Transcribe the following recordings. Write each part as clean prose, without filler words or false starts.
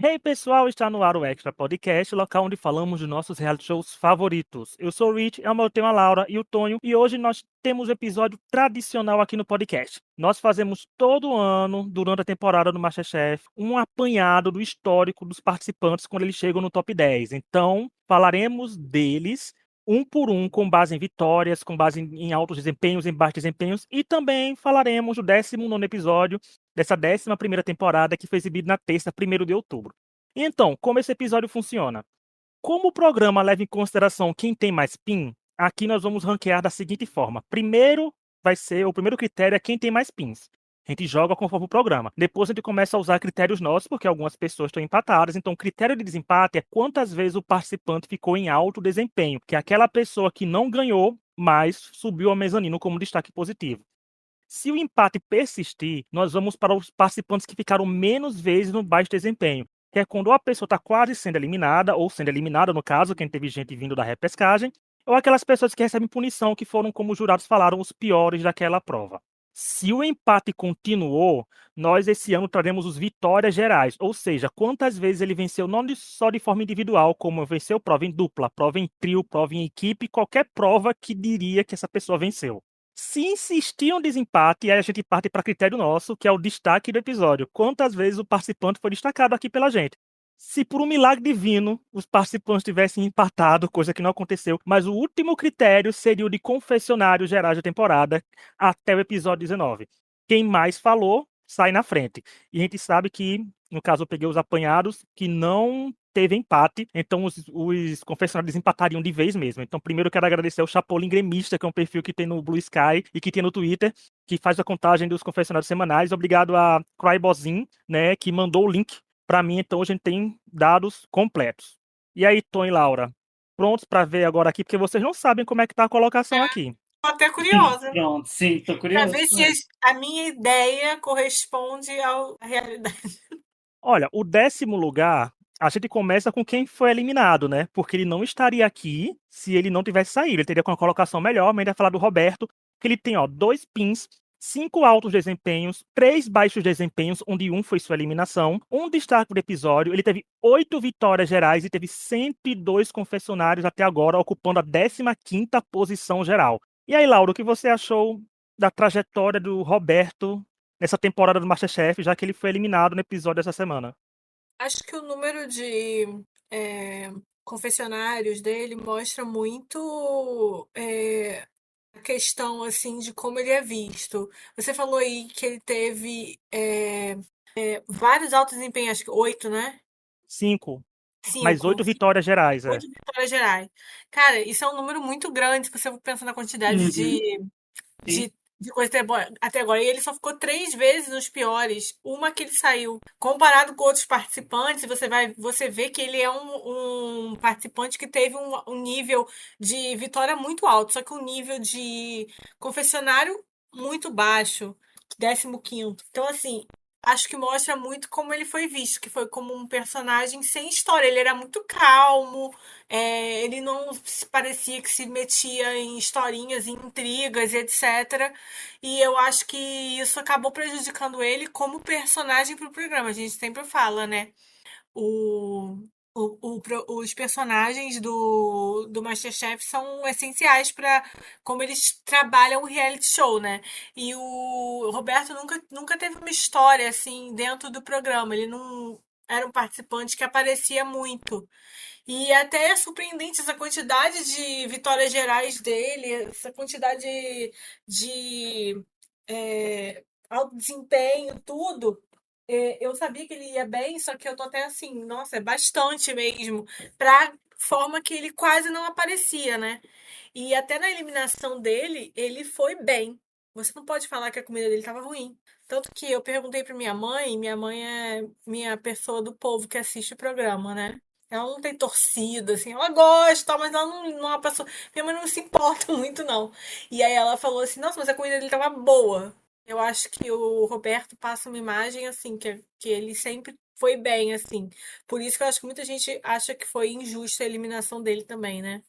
Hey pessoal, está no ar o Extra Podcast, o local onde falamos dos nossos reality shows favoritos. Eu sou o Rich, eu tenho a Laura e o Tonho, e hoje nós temos o episódio tradicional aqui no podcast. Nós fazemos todo ano, durante a temporada do MasterChef, um apanhado do histórico dos participantes quando eles chegam no top 10. Então, falaremos deles um por um, com base em vitórias, com base em altos desempenhos, em baixos desempenhos, e também falaremos do 19º episódio dessa 11ª temporada que foi exibida na terça, 1º de outubro. Então, como esse episódio funciona? Como o programa leva em consideração quem tem mais PIN, aqui nós vamos ranquear da seguinte forma. O primeiro critério é quem tem mais PINs. A gente joga conforme o programa. Depois a gente começa a usar critérios nossos, porque algumas pessoas estão empatadas. Então, o critério de desempate é quantas vezes o participante ficou em alto desempenho, que é aquela pessoa que não ganhou, mas subiu ao mezanino como destaque positivo. Se o empate persistir, nós vamos para os participantes que ficaram menos vezes no baixo desempenho, que é quando a pessoa está quase sendo eliminada, ou sendo eliminada, no caso, quem teve gente vindo da repescagem, ou aquelas pessoas que recebem punição, que foram, como os jurados falaram, os piores daquela prova. Se o empate continuou, nós esse ano traremos os vitórias gerais, ou seja, quantas vezes ele venceu não só de forma individual, como venceu prova em dupla, prova em trio, prova em equipe, qualquer prova que diria que essa pessoa venceu. Se insistir um desempate, aí a gente parte para critério nosso, que é o destaque do episódio. Quantas vezes o participante foi destacado aqui pela gente? Se por um milagre divino os participantes tivessem empatado, coisa que não aconteceu, mas o último critério seria o de confessionário gerais da temporada até o episódio 19. Quem mais falou sai na frente. E a gente sabe que, no caso, eu peguei os apanhados, que não teve empate, então os confessionários empatariam de vez mesmo. Então, primeiro eu quero agradecer ao Chapolin Gremista, que é um perfil que tem no Blue Sky e que tem no Twitter, que faz a contagem dos confessionários semanais. Obrigado a Crybozin, né, que mandou o link para mim. Então, a gente tem dados completos. E aí, Tom e Laura, prontos para ver agora aqui, porque vocês não sabem como é que tá a colocação aqui. Tô até curiosa Pronto, sim, tô para curioso ver se também. a minha ideia corresponde à realidade. Olha, o 10º lugar, a gente começa com quem foi eliminado, né? Porque ele não estaria aqui se ele não tivesse saído. Ele teria com uma colocação melhor, mas ainda falar do Roberto, que ele tem, 2 pins, 5 altos desempenhos, 3 baixos desempenhos, onde um foi sua eliminação, um destaque do episódio. Ele teve 8 vitórias gerais e teve 102 confessionários até agora, ocupando a 15ª posição geral. E aí, Laura, o que você achou da trajetória do Roberto nessa temporada do MasterChef, já que ele foi eliminado no episódio dessa semana? Acho que o número de confessionários dele mostra muito a questão assim de como ele é visto. Você falou aí que ele teve vários altos desempenhos, acho que 8, né? 5, mais 5, 8 vitórias gerais, é. 8 vitórias gerais. Cara, isso é um número muito grande se você pensa na quantidade Uhum, sim. de, de coisa até agora. E ele só ficou 3 vezes nos piores, uma que ele saiu. Comparado com outros participantes, você vê que ele é um participante que teve um nível de vitória muito alto, só que um nível de confessionário muito baixo, 15º. Então, assim, acho que mostra muito como ele foi visto, que foi como um personagem sem história. Ele era muito calmo, ele não se parecia que se metia em historinhas, em intrigas, etc. E eu acho que isso acabou prejudicando ele como personagem pro programa. A gente sempre fala, né? O, os personagens do MasterChef são essenciais para como eles trabalham o reality show, né? E o Roberto nunca teve uma história assim dentro do programa. Ele não era um participante que aparecia muito. E até é surpreendente essa quantidade de vitórias gerais dele, essa quantidade de alto desempenho, tudo. Eu sabia que ele ia bem, só que eu tô até assim, nossa, é bastante mesmo, pra forma que ele quase não aparecia, né? E até na eliminação dele, ele foi bem. Você não pode falar que a comida dele estava ruim. Tanto que eu perguntei pra minha mãe é minha pessoa do povo que assiste o programa, né? Ela não tem torcida, assim, ela gosta, mas ela não é uma pessoa. Minha mãe não se importa muito, não. E aí ela falou assim: nossa, mas a comida dele tava boa. Eu acho que o Roberto passa uma imagem, assim, que ele sempre foi bem, assim. Por isso que eu acho que muita gente acha que foi injusta a eliminação dele também, né?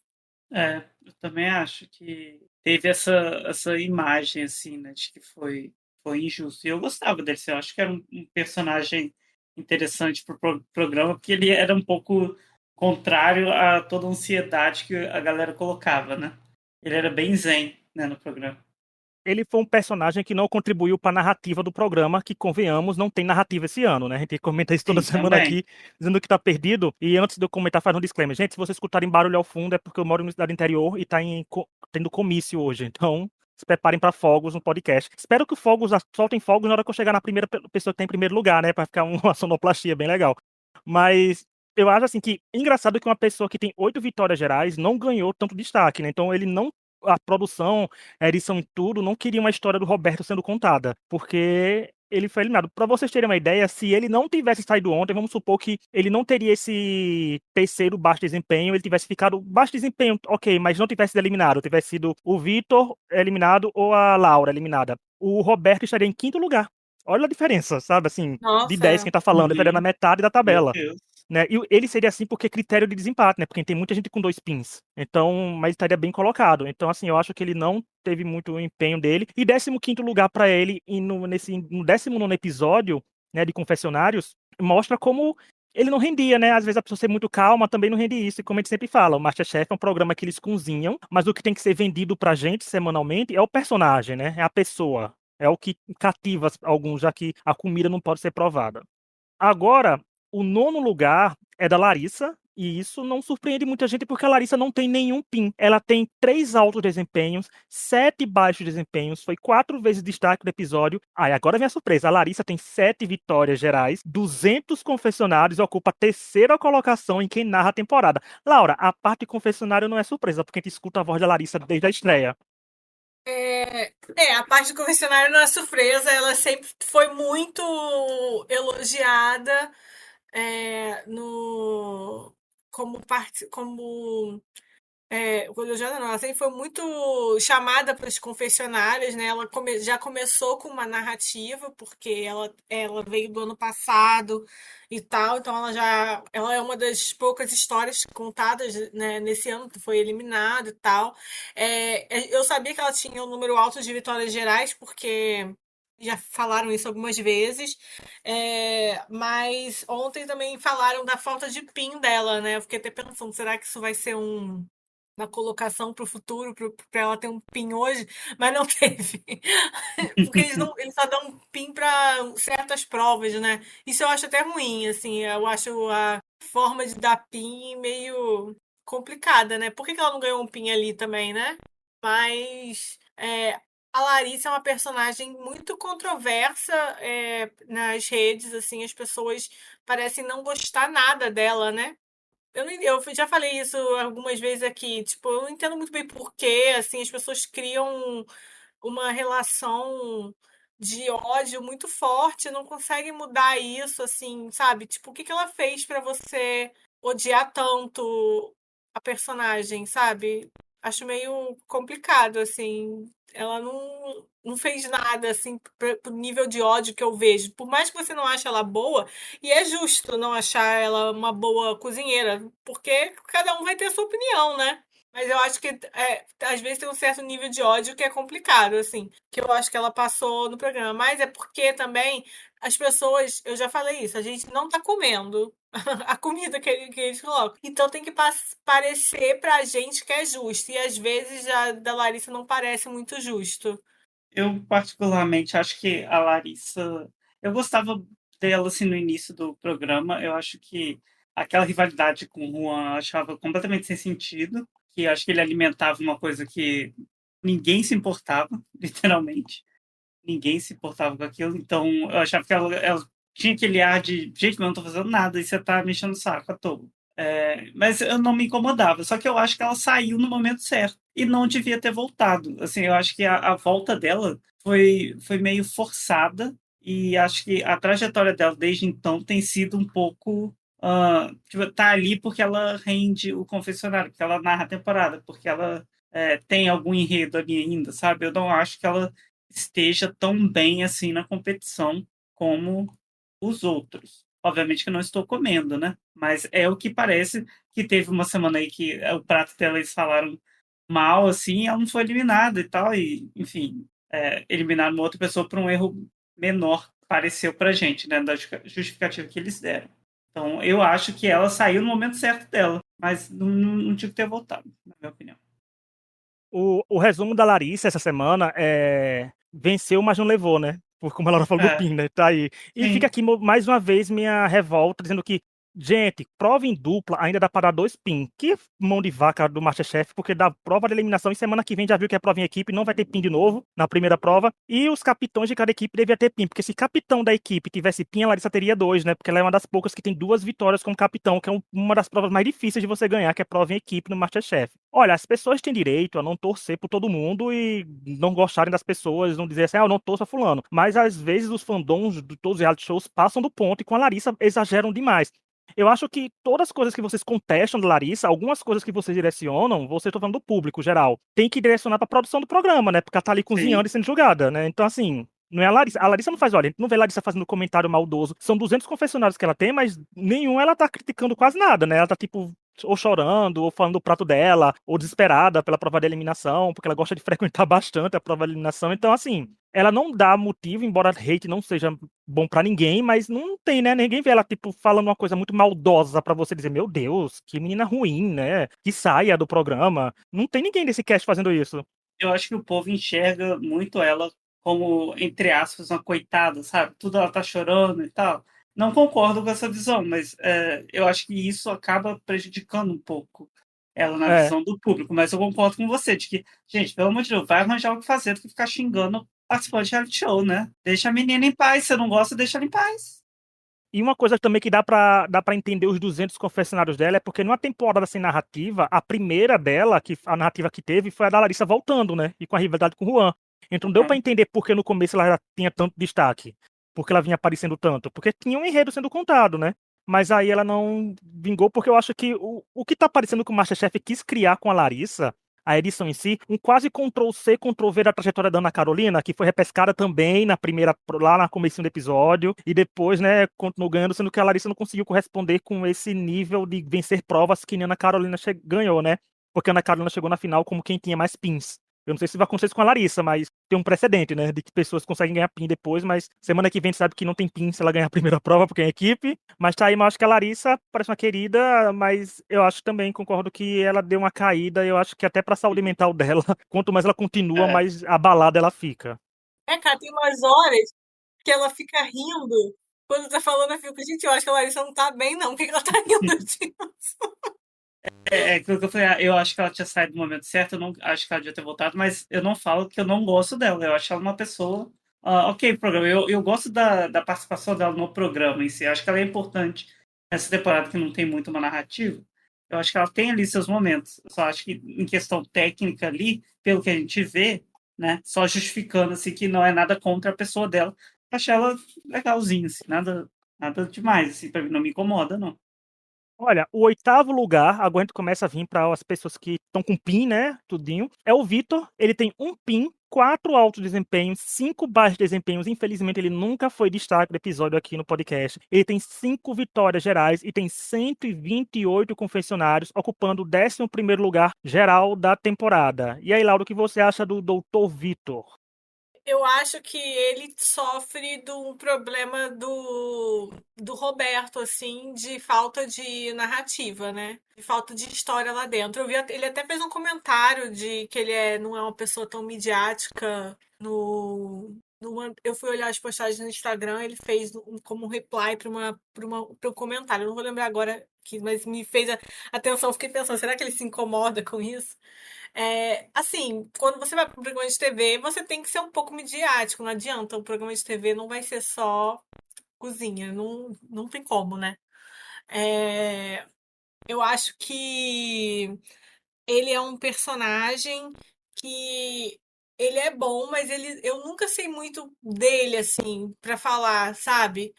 Eu também acho que teve essa imagem, assim, né, de que foi injusto. E eu gostava dele, assim, eu acho que era um personagem interessante pro programa, porque ele era um pouco contrário a toda a ansiedade que a galera colocava, né? Ele era bem zen, né, no programa. Ele foi um personagem que não contribuiu para a narrativa do programa, que, convenhamos, não tem narrativa esse ano, né? A gente comenta isso toda Sim, semana também. aqui, dizendo que tá perdido. E antes de eu comentar, faz um disclaimer. Gente, se vocês escutarem barulho ao fundo, é porque eu moro em uma cidade interior e tá tendo comício hoje. Então, se preparem para fogos no podcast. Espero que o fogos soltem fogos na hora que eu chegar na primeira pessoa que tá em primeiro lugar, né? Para ficar uma sonoplastia bem legal. Mas eu acho assim que engraçado que uma pessoa que tem 8 vitórias gerais não ganhou tanto destaque, né? Então ele não, a produção, a edição e tudo não queria uma história do Roberto sendo contada, porque ele foi eliminado. Para vocês terem uma ideia, se ele não tivesse saído ontem, vamos supor que ele não teria esse terceiro baixo desempenho, ele tivesse ficado baixo desempenho, ok, mas não tivesse sido eliminado, tivesse sido o Vitor eliminado ou a Laura eliminada. O Roberto estaria em quinto lugar. Olha a diferença, sabe? Assim, de 10 Nossa, quem tá falando, ele estaria na Uhum. metade da Meu tabela. Deus. Né? E ele seria assim porque critério de desempate, né? Porque tem muita gente com 2 pins. Então, mas estaria bem colocado. Então, assim, eu acho que ele não teve muito empenho dele. E 15º lugar para ele e no 19º episódio, né, de Confessionários, mostra como ele não rendia, né? Às vezes a pessoa ser muito calma também não rende isso. E como a gente sempre fala, o MasterChef é um programa que eles cozinham, mas o que tem que ser vendido pra gente semanalmente é o personagem, né? É a pessoa. É o que cativa alguns, já que a comida não pode ser provada. Agora, o nono lugar é da Larissa, e isso não surpreende muita gente porque a Larissa não tem nenhum PIN. Ela tem 3 altos desempenhos, 7 baixos desempenhos, foi 4 vezes destaque do episódio. E agora vem a surpresa: a Larissa tem 7 vitórias gerais, 200 confessionários e ocupa a terceira colocação em quem narra a temporada. Laura, a parte de confessionário não é surpresa, porque a gente escuta a voz da Larissa desde a estreia. a parte do confessionário não é surpresa, ela sempre foi muito elogiada no como elogiada não, ela sempre foi muito chamada para os confessionários, né? Ela já começou com uma narrativa, porque ela veio do ano passado e tal, então ela é uma das poucas histórias contadas, né, nesse ano que foi eliminada e tal. Eu sabia que ela tinha um número alto de vitórias gerais, porque já falaram isso algumas vezes, mas ontem também falaram da falta de PIN dela, né? Eu fiquei até pensando, será que isso vai ser uma colocação para o futuro, para ela ter um PIN hoje, mas não teve. Porque eles só dão PIN para certas provas, né? Isso eu acho até ruim, assim, eu acho a forma de dar PIN meio complicada, né? Por que ela não ganhou um PIN ali também, né? Mas a Larissa é uma personagem muito controversa nas redes, assim, as pessoas parecem não gostar nada dela, né? Eu já falei isso algumas vezes aqui, tipo, eu não entendo muito bem por que, assim, as pessoas criam uma relação de ódio muito forte, não conseguem mudar isso, assim, sabe? Tipo, o que que ela fez pra você odiar tanto a personagem, sabe? Acho meio complicado, assim. Ela não fez nada, assim, pro nível de ódio que eu vejo. Por mais que você não ache ela boa, e é justo não achar ela uma boa cozinheira, porque cada um vai ter a sua opinião, né? Mas eu acho que às vezes tem um certo nível de ódio que é complicado, assim, que eu acho que ela passou no programa. Mas é porque também as pessoas, eu já falei isso, a gente não tá comendo a comida que eles colocam. Então tem que parecer pra gente que é justo. E às vezes a da Larissa não parece muito justo. Eu, particularmente, acho que a Larissa. Eu gostava dela assim, no início do programa. Eu acho que aquela rivalidade com o Juan eu achava completamente sem sentido. Que eu acho que ele alimentava uma coisa que ninguém se importava, literalmente. Ninguém se importava com aquilo. Então eu achava que ela tinha aquele ar de: gente, mas eu não tô fazendo nada e você tá me enchendo o saco à toa. Mas eu não me incomodava. Só que eu acho que ela saiu no momento certo e não devia ter voltado. Assim, eu acho que a volta dela foi meio forçada e acho que a trajetória dela desde então tem sido um pouco. Tipo, tá ali porque ela rende o confessionário, porque ela narra a temporada, porque ela tem algum enredo ali ainda, sabe? Eu não acho que ela esteja tão bem assim na competição como os outros. Obviamente que eu não estou comendo, né? Mas é o que parece. Que teve uma semana aí que o prato dela eles falaram mal, assim, ela não foi eliminada e tal, e enfim, eliminaram uma outra pessoa por um erro menor, pareceu pra gente, né? Da justificativa que eles deram. Então, eu acho que ela saiu no momento certo dela, mas não tinha que ter voltado, na minha opinião. O resumo da Larissa essa semana é venceu, mas não levou, né? Por como ela falou do É, PIN, né? Tá aí. E fica sim, aqui mais uma vez minha revolta, dizendo que, gente, prova em dupla ainda dá para dar 2 PIN. Que mão de vaca do Masterchef, porque dá prova de eliminação e semana que vem já viu que é prova em equipe, não vai ter PIN de novo na primeira prova. E os capitães de cada equipe devia ter PIN, porque se capitão da equipe tivesse PIN, a Larissa teria 2, né? Porque ela é uma das poucas que tem 2 vitórias como capitão, que é uma das provas mais difíceis de você ganhar, que é prova em equipe no Masterchef. Olha, as pessoas têm direito a não torcer por todo mundo e não gostarem das pessoas, não dizer assim, eu não torço a fulano. Mas às vezes os fandoms de todos os reality shows passam do ponto e com a Larissa exageram demais. Eu acho que todas as coisas que vocês contestam da Larissa, algumas coisas que vocês direcionam, você está falando do público geral, tem que direcionar para a produção do programa, né? Porque ela tá ali sim. cozinhando e sendo julgada, né? Então, assim, não é a Larissa. A Larissa não faz, olha, a gente não vê a Larissa fazendo comentário maldoso. São 200 confessionários que ela tem, mas nenhum ela tá criticando quase nada, né? Ela tá, tipo, ou chorando, ou falando do prato dela, ou desesperada pela prova de eliminação, porque ela gosta de frequentar bastante a prova de eliminação. Então, assim, ela não dá motivo, embora hate não seja bom pra ninguém, mas não tem, né? Ninguém vê ela, tipo, falando uma coisa muito maldosa pra você dizer, meu Deus, que menina ruim, né? Que saia do programa. Não tem ninguém desse cast fazendo isso. Eu acho que o povo enxerga muito ela como, entre aspas, uma coitada, sabe? Tudo ela tá chorando e tal. Não concordo com essa visão, mas eu acho que isso acaba prejudicando um pouco ela na É. visão do público. Mas eu concordo com você, de que, gente, pelo amor de Deus, vai arranjar o que fazer do que ficar xingando o participante de reality show, né? Deixa a menina em paz. Se você não gosta, deixa ela em paz. E uma coisa também que dá pra entender os 200 confessionários dela é porque numa temporada sem narrativa, a primeira dela, que a narrativa que teve, foi a da Larissa voltando, né? E com a rivalidade com o Juan. Então deu pra Uhum. entender por que no começo ela já tinha tanto destaque. Porque ela vinha aparecendo tanto. Porque tinha um enredo sendo contado, né? Mas aí ela não vingou, porque eu acho que o que tá aparecendo que o Masterchef quis criar com a Larissa, a edição em si, um quase Ctrl-C, Ctrl-V da trajetória da Ana Carolina, que foi repescada também na primeira, lá na comecinho do episódio, e depois, né, continuou ganhando, sendo que a Larissa não conseguiu corresponder com esse nível de vencer provas que nem a Ana Carolina ganhou, né? Porque a Ana Carolina chegou na final como quem tinha mais pins. Eu não sei se vai acontecer isso com a Larissa, mas tem um precedente, né? De que pessoas conseguem ganhar PIN depois, mas semana que vem a gente sabe que não tem PIN se ela ganhar a primeira prova, porque é equipe. Mas tá aí, mas eu acho que a Larissa parece uma querida, mas eu acho também, concordo que ela deu uma caída. Eu acho que até pra saúde mental dela, quanto mais ela continua, É, mais abalada ela fica. Cara, tem umas horas que ela fica rindo. Quando tá falando, eu fico, gente, eu acho que a Larissa não tá bem, não. Por que que ela tá rindo disso? aquilo que eu falei, eu acho que ela tinha saído no momento certo, eu não acho que ela devia ter voltado, mas eu não falo que eu não gosto dela. Eu acho ela uma pessoa. Ok, programa. Eu gosto da participação dela no programa em si. Eu acho que ela é importante nessa temporada que não tem muito uma narrativa. Eu acho que ela tem ali seus momentos. Eu só acho que em questão técnica ali, pelo que a gente vê, né? Só justificando assim que não é nada contra a pessoa dela. Eu acho ela legalzinha, assim, nada demais, assim, pra mim não me incomoda, não. Olha, o oitavo lugar, agora a gente começa a vir para as pessoas que estão com PIN, né? Tudinho. É o Vitor. Ele tem um PIN, 4 altos desempenhos, 5 baixos desempenhos. Infelizmente, ele nunca foi destaque do episódio aqui no podcast. Ele tem 5 vitórias gerais e tem 128 confessionários, ocupando o 11º lugar geral da temporada. E aí, Lauro, o que você acha do Doutor Vitor? Eu acho que ele sofre do problema do Roberto, assim, de falta de narrativa, né? De falta de história lá dentro. Ele até fez um comentário de que não é uma pessoa tão midiática eu fui olhar as postagens no Instagram, ele fez como um reply para um comentário. Eu não vou lembrar agora, mas me fez a atenção. Fiquei pensando, será que ele se incomoda com isso? Assim, quando você vai para um programa de TV, você tem que ser um pouco midiático, não adianta. O programa de TV não vai ser só cozinha, não tem como, né? É, eu acho que ele é um personagem que ele é bom, mas eu nunca sei muito dele, assim, pra falar, sabe?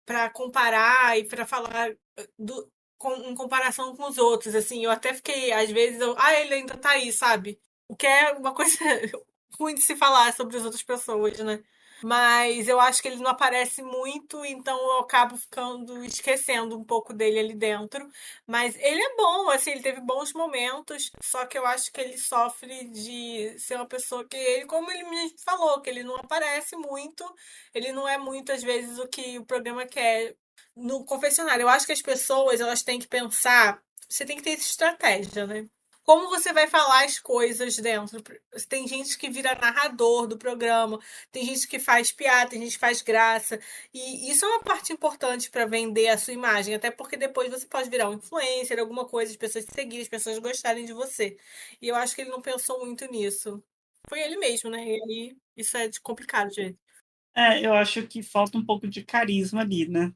Pra comparar e pra falar em comparação com os outros, assim. Eu até fiquei, às vezes, ele ainda tá aí, sabe? O que é uma coisa ruim de se falar sobre as outras pessoas, né? Mas eu acho que ele não aparece muito, então eu acabo ficando esquecendo um pouco dele ali dentro. Mas ele é bom, assim, ele teve bons momentos, só que eu acho que ele sofre de ser uma pessoa que ele, como ele me falou, que ele não aparece muito, ele não é muito, às vezes, o que o programa quer no confessionário. Eu acho que as pessoas, elas têm que pensar, você tem que ter estratégia, né? Como você vai falar as coisas dentro? Tem gente que vira narrador do programa, tem gente que faz piada, tem gente que faz graça. E isso é uma parte importante para vender a sua imagem, até porque depois você pode virar um influencer, alguma coisa, as pessoas te seguirem, as pessoas gostarem de você. E eu acho que ele não pensou muito nisso. Foi ele mesmo, né? E aí, isso é complicado, gente. Eu acho que falta um pouco de carisma ali, né?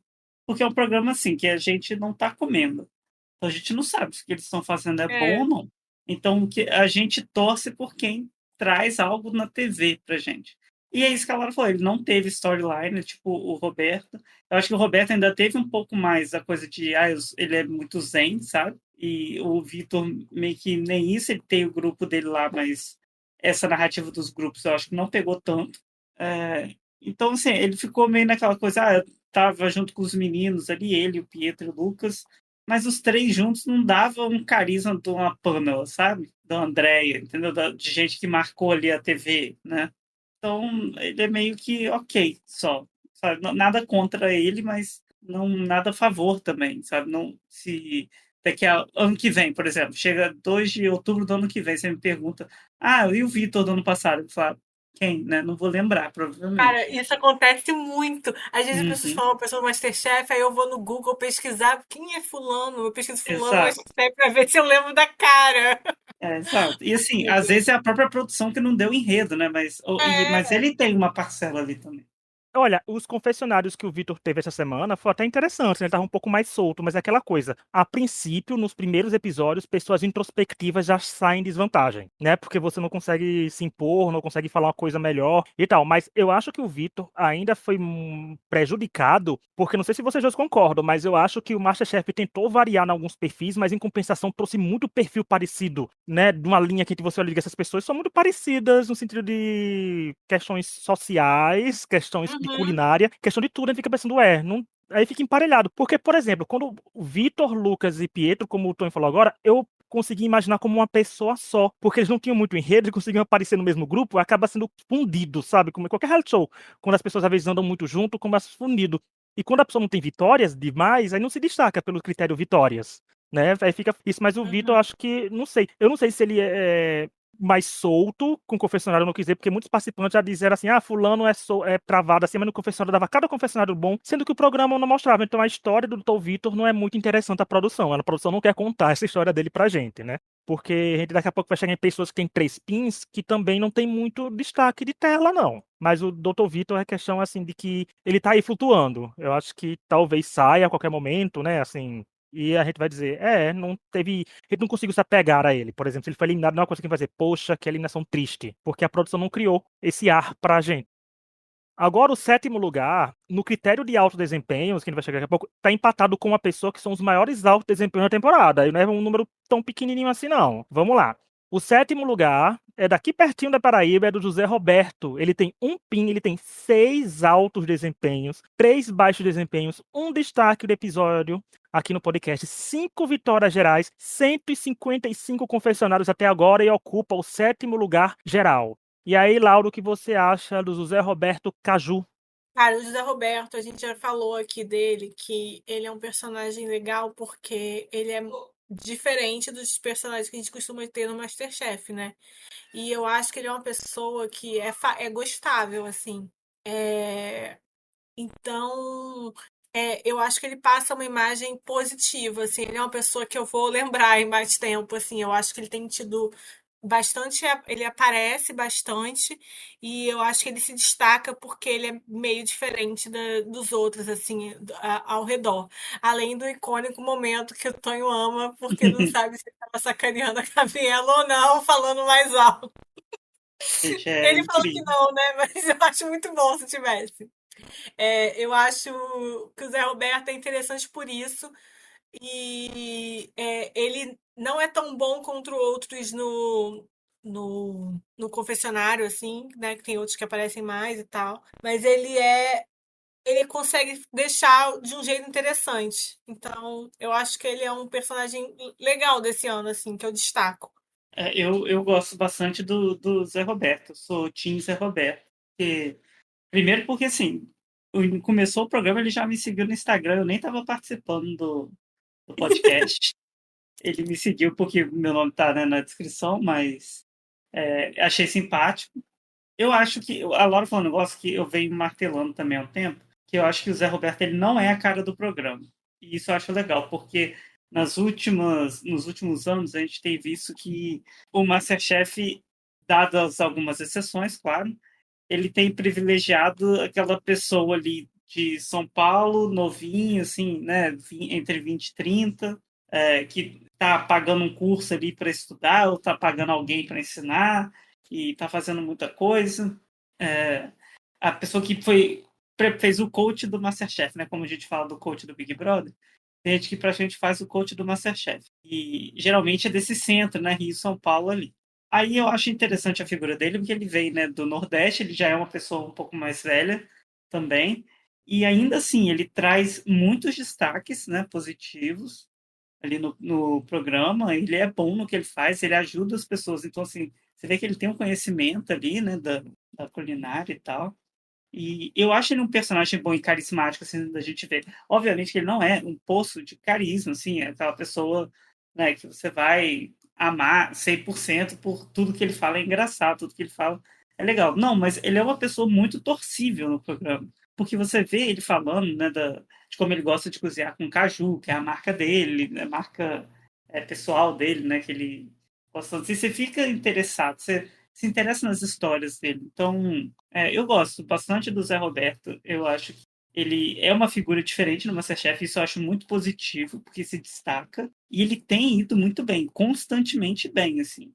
Porque é um programa assim que a gente não tá comendo. Então a gente não sabe se o que eles estão fazendo é bom É. ou não. Então que a gente torce por quem traz algo na TV pra gente. E é isso que a Laura falou, ele não teve storyline, tipo o Roberto. Eu acho que o Roberto ainda teve um pouco mais a coisa de, ele é muito zen, sabe? E o Vitor meio que nem isso, ele tem o grupo dele lá, mas essa narrativa dos grupos eu acho que não pegou tanto. É, então, assim, ele ficou meio naquela coisa, eu tava junto com os meninos ali, ele, o Pietro e o Lucas, mas os três juntos não davam um carisma de uma Pamela, sabe? Da Andréia, entendeu? De gente que marcou ali a TV, né? Então, ele é meio que ok, só. Sabe? Nada contra ele, mas não nada a favor também, sabe? Não se daqui a ano que vem, por exemplo, chega 2 de outubro do ano que vem, você me pergunta, e o Vitor do ano passado? Eu falo, quem, né? Não vou lembrar, Cara, provavelmente. isso acontece muito. Às vezes as pessoas Uhum, falam pessoa do Masterchef, aí eu vou no Google pesquisar quem é fulano. Eu pesquiso fulano no exato. Masterchef pra ver se eu lembro da cara. Exato. E assim, Meu às Deus. vezes é a própria produção que não deu enredo, né? Mas É. ele tem uma parcela ali também. Olha, os confessionários que o Vitor teve essa semana foi até interessante, né? Ele tava um pouco mais solto, mas é aquela coisa. A princípio, nos primeiros episódios, pessoas introspectivas já saem em desvantagem, né? Porque você não consegue se impor, não consegue falar uma coisa melhor e tal. Mas eu acho que o Vitor ainda foi prejudicado, porque não sei se vocês dois concordam, mas eu acho que o MasterChef tentou variar em alguns perfis, mas em compensação trouxe muito perfil parecido, né? De uma linha que você olha, essas pessoas são muito parecidas no sentido de questões sociais, questões de Uhum. culinária, questão de tudo, a gente fica pensando, não. Aí fica emparelhado. Porque, por exemplo, quando o Vitor, Lucas e Pietro, como o Tony falou agora, eu consegui imaginar como uma pessoa só, porque eles não tinham muito enredo, eles conseguiam aparecer no mesmo grupo, acaba sendo fundido, sabe? Como em qualquer reality show. Quando as pessoas às vezes andam muito junto, começa fundido. E quando a pessoa não tem vitórias demais, aí não se destaca pelo critério vitórias, né? Aí fica isso, mas o Vitor, eu Uhum. acho que, não sei. Eu não sei se ele é mais solto com o confessionário, eu não quis dizer, porque muitos participantes já disseram assim, fulano é travado assim, mas no confessionário dava cada confessionário bom, sendo que o programa não mostrava. Então a história do Dr. Vitor não é muito interessante a produção. A produção não quer contar essa história dele pra gente, né? Porque a gente daqui a pouco vai chegar em pessoas que têm 3 pins que também não tem muito destaque de tela, não. Mas o Dr. Vitor é questão, assim, de que ele tá aí flutuando. Eu acho que talvez saia a qualquer momento, né? Assim, e a gente vai dizer, não teve. A gente não conseguiu se apegar a ele. Por exemplo, se ele foi eliminado, não é uma coisa que vai dizer, poxa, que eliminação triste. Porque a produção não criou esse ar pra gente. Agora, o sétimo lugar, no critério de alto desempenho, que a gente vai chegar daqui a pouco, tá empatado com uma pessoa que são os maiores altos desempenhos da temporada. E não é um número tão pequenininho assim, não. Vamos lá. O sétimo lugar é daqui pertinho da Paraíba, é do José Roberto. Ele tem um PIN, ele tem 6 altos desempenhos, 3 baixos desempenhos, um destaque do episódio aqui no podcast, 5 vitórias gerais, 155 confessionários até agora e ocupa o sétimo lugar geral. E aí, Lauro, o que você acha do José Roberto Caju? Cara, o José Roberto, a gente já falou aqui dele que ele é um personagem legal porque ele é diferente dos personagens que a gente costuma ter no MasterChef, né? E eu acho que ele é uma pessoa que é gostável, assim. É, Então, eu acho que ele passa uma imagem positiva, assim. Ele é uma pessoa que eu vou lembrar em mais tempo, assim. Eu acho que ele tem tido bastante, ele aparece bastante e eu acho que ele se destaca porque ele é meio diferente dos outros, assim, ao redor. Além do icônico momento que o Tonho ama porque não sabe se ele estava sacaneando a Gabriela ou não, falando mais alto. Gente, é Ele falou que incrível. não, né? Mas eu acho muito bom se tivesse. Eu acho que o Zé Roberto é interessante por isso. E ele não é tão bom contra outros no confessionário, assim, né? Que tem outros que aparecem mais e tal. Mas ele consegue deixar de um jeito interessante. Então, eu acho que ele é um personagem legal desse ano, assim, que eu destaco. Eu gosto bastante do Zé Roberto. Eu sou Team Zé Roberto. Primeiro porque, assim, começou o programa, ele já me seguiu no Instagram. Eu nem estava participando do podcast. Ele me seguiu porque meu nome tá, né, na descrição, mas achei simpático. Eu acho que a Laura falou um negócio que eu venho martelando também há um tempo, que eu acho que o Zé Roberto ele não é a cara do programa. E isso eu acho legal, porque nos últimos anos a gente tem visto que o MasterChef, dadas algumas exceções, claro, ele tem privilegiado aquela pessoa ali de São Paulo, novinho, assim, né, entre 20 e 30, que está pagando um curso ali para estudar, ou está pagando alguém para ensinar, e está fazendo muita coisa. É, a pessoa que fez o coach do MasterChef, né, como a gente fala do coach do Big Brother, tem gente que pra gente faz o coach do MasterChef. E geralmente é desse centro, né, Rio, São Paulo ali. Aí eu acho interessante a figura dele, porque ele vem, né, do Nordeste, ele já é uma pessoa um pouco mais velha também. E ainda assim, ele traz muitos destaques, né, positivos ali no programa. Ele é bom no que ele faz, ele ajuda as pessoas. Então, assim, você vê que ele tem um conhecimento ali, né, da culinária e tal. E eu acho ele um personagem bom e carismático, assim, da gente ver. Obviamente que ele não é um poço de carisma, assim, é aquela pessoa, né, que você vai amar 100% por tudo que ele fala é engraçado, tudo que ele fala é legal. Não, mas ele é uma pessoa muito torcível no programa, porque você vê ele falando, né, de como ele gosta de cozinhar com caju, que é a marca dele, a marca pessoal dele, né, que ele gosta. Assim, você fica interessado, você se interessa nas histórias dele. Então, eu gosto bastante do Zé Roberto. Eu acho que ele é uma figura diferente no MasterChef. Isso eu acho muito positivo, porque se destaca. E ele tem ido muito bem, constantemente bem, assim.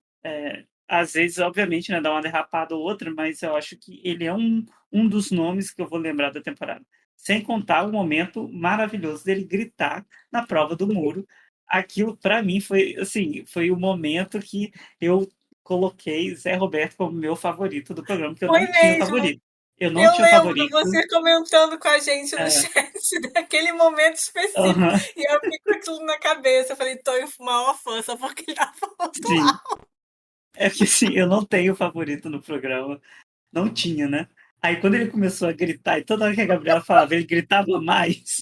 Às vezes, obviamente, né, dá uma derrapada ou outra, mas eu acho que ele é um dos nomes que eu vou lembrar da temporada. Sem contar o momento maravilhoso dele gritar na prova do muro. Aquilo, para mim, foi assim, foi o momento que eu coloquei Zé Roberto como meu favorito do programa, porque eu Foi não tinha mesmo. favorito. Eu não Eu tinha lembro favorito. você comentando com a gente no É, chat daquele momento específico. aham, E eu fiquei com aquilo na cabeça. Eu falei, tô em maior fã, só porque ele tá falando sim. lá. É que sim, eu não tenho favorito no programa. Não tinha, né? Aí quando ele começou a gritar, e toda hora que a Gabriela falava, ele gritava mais.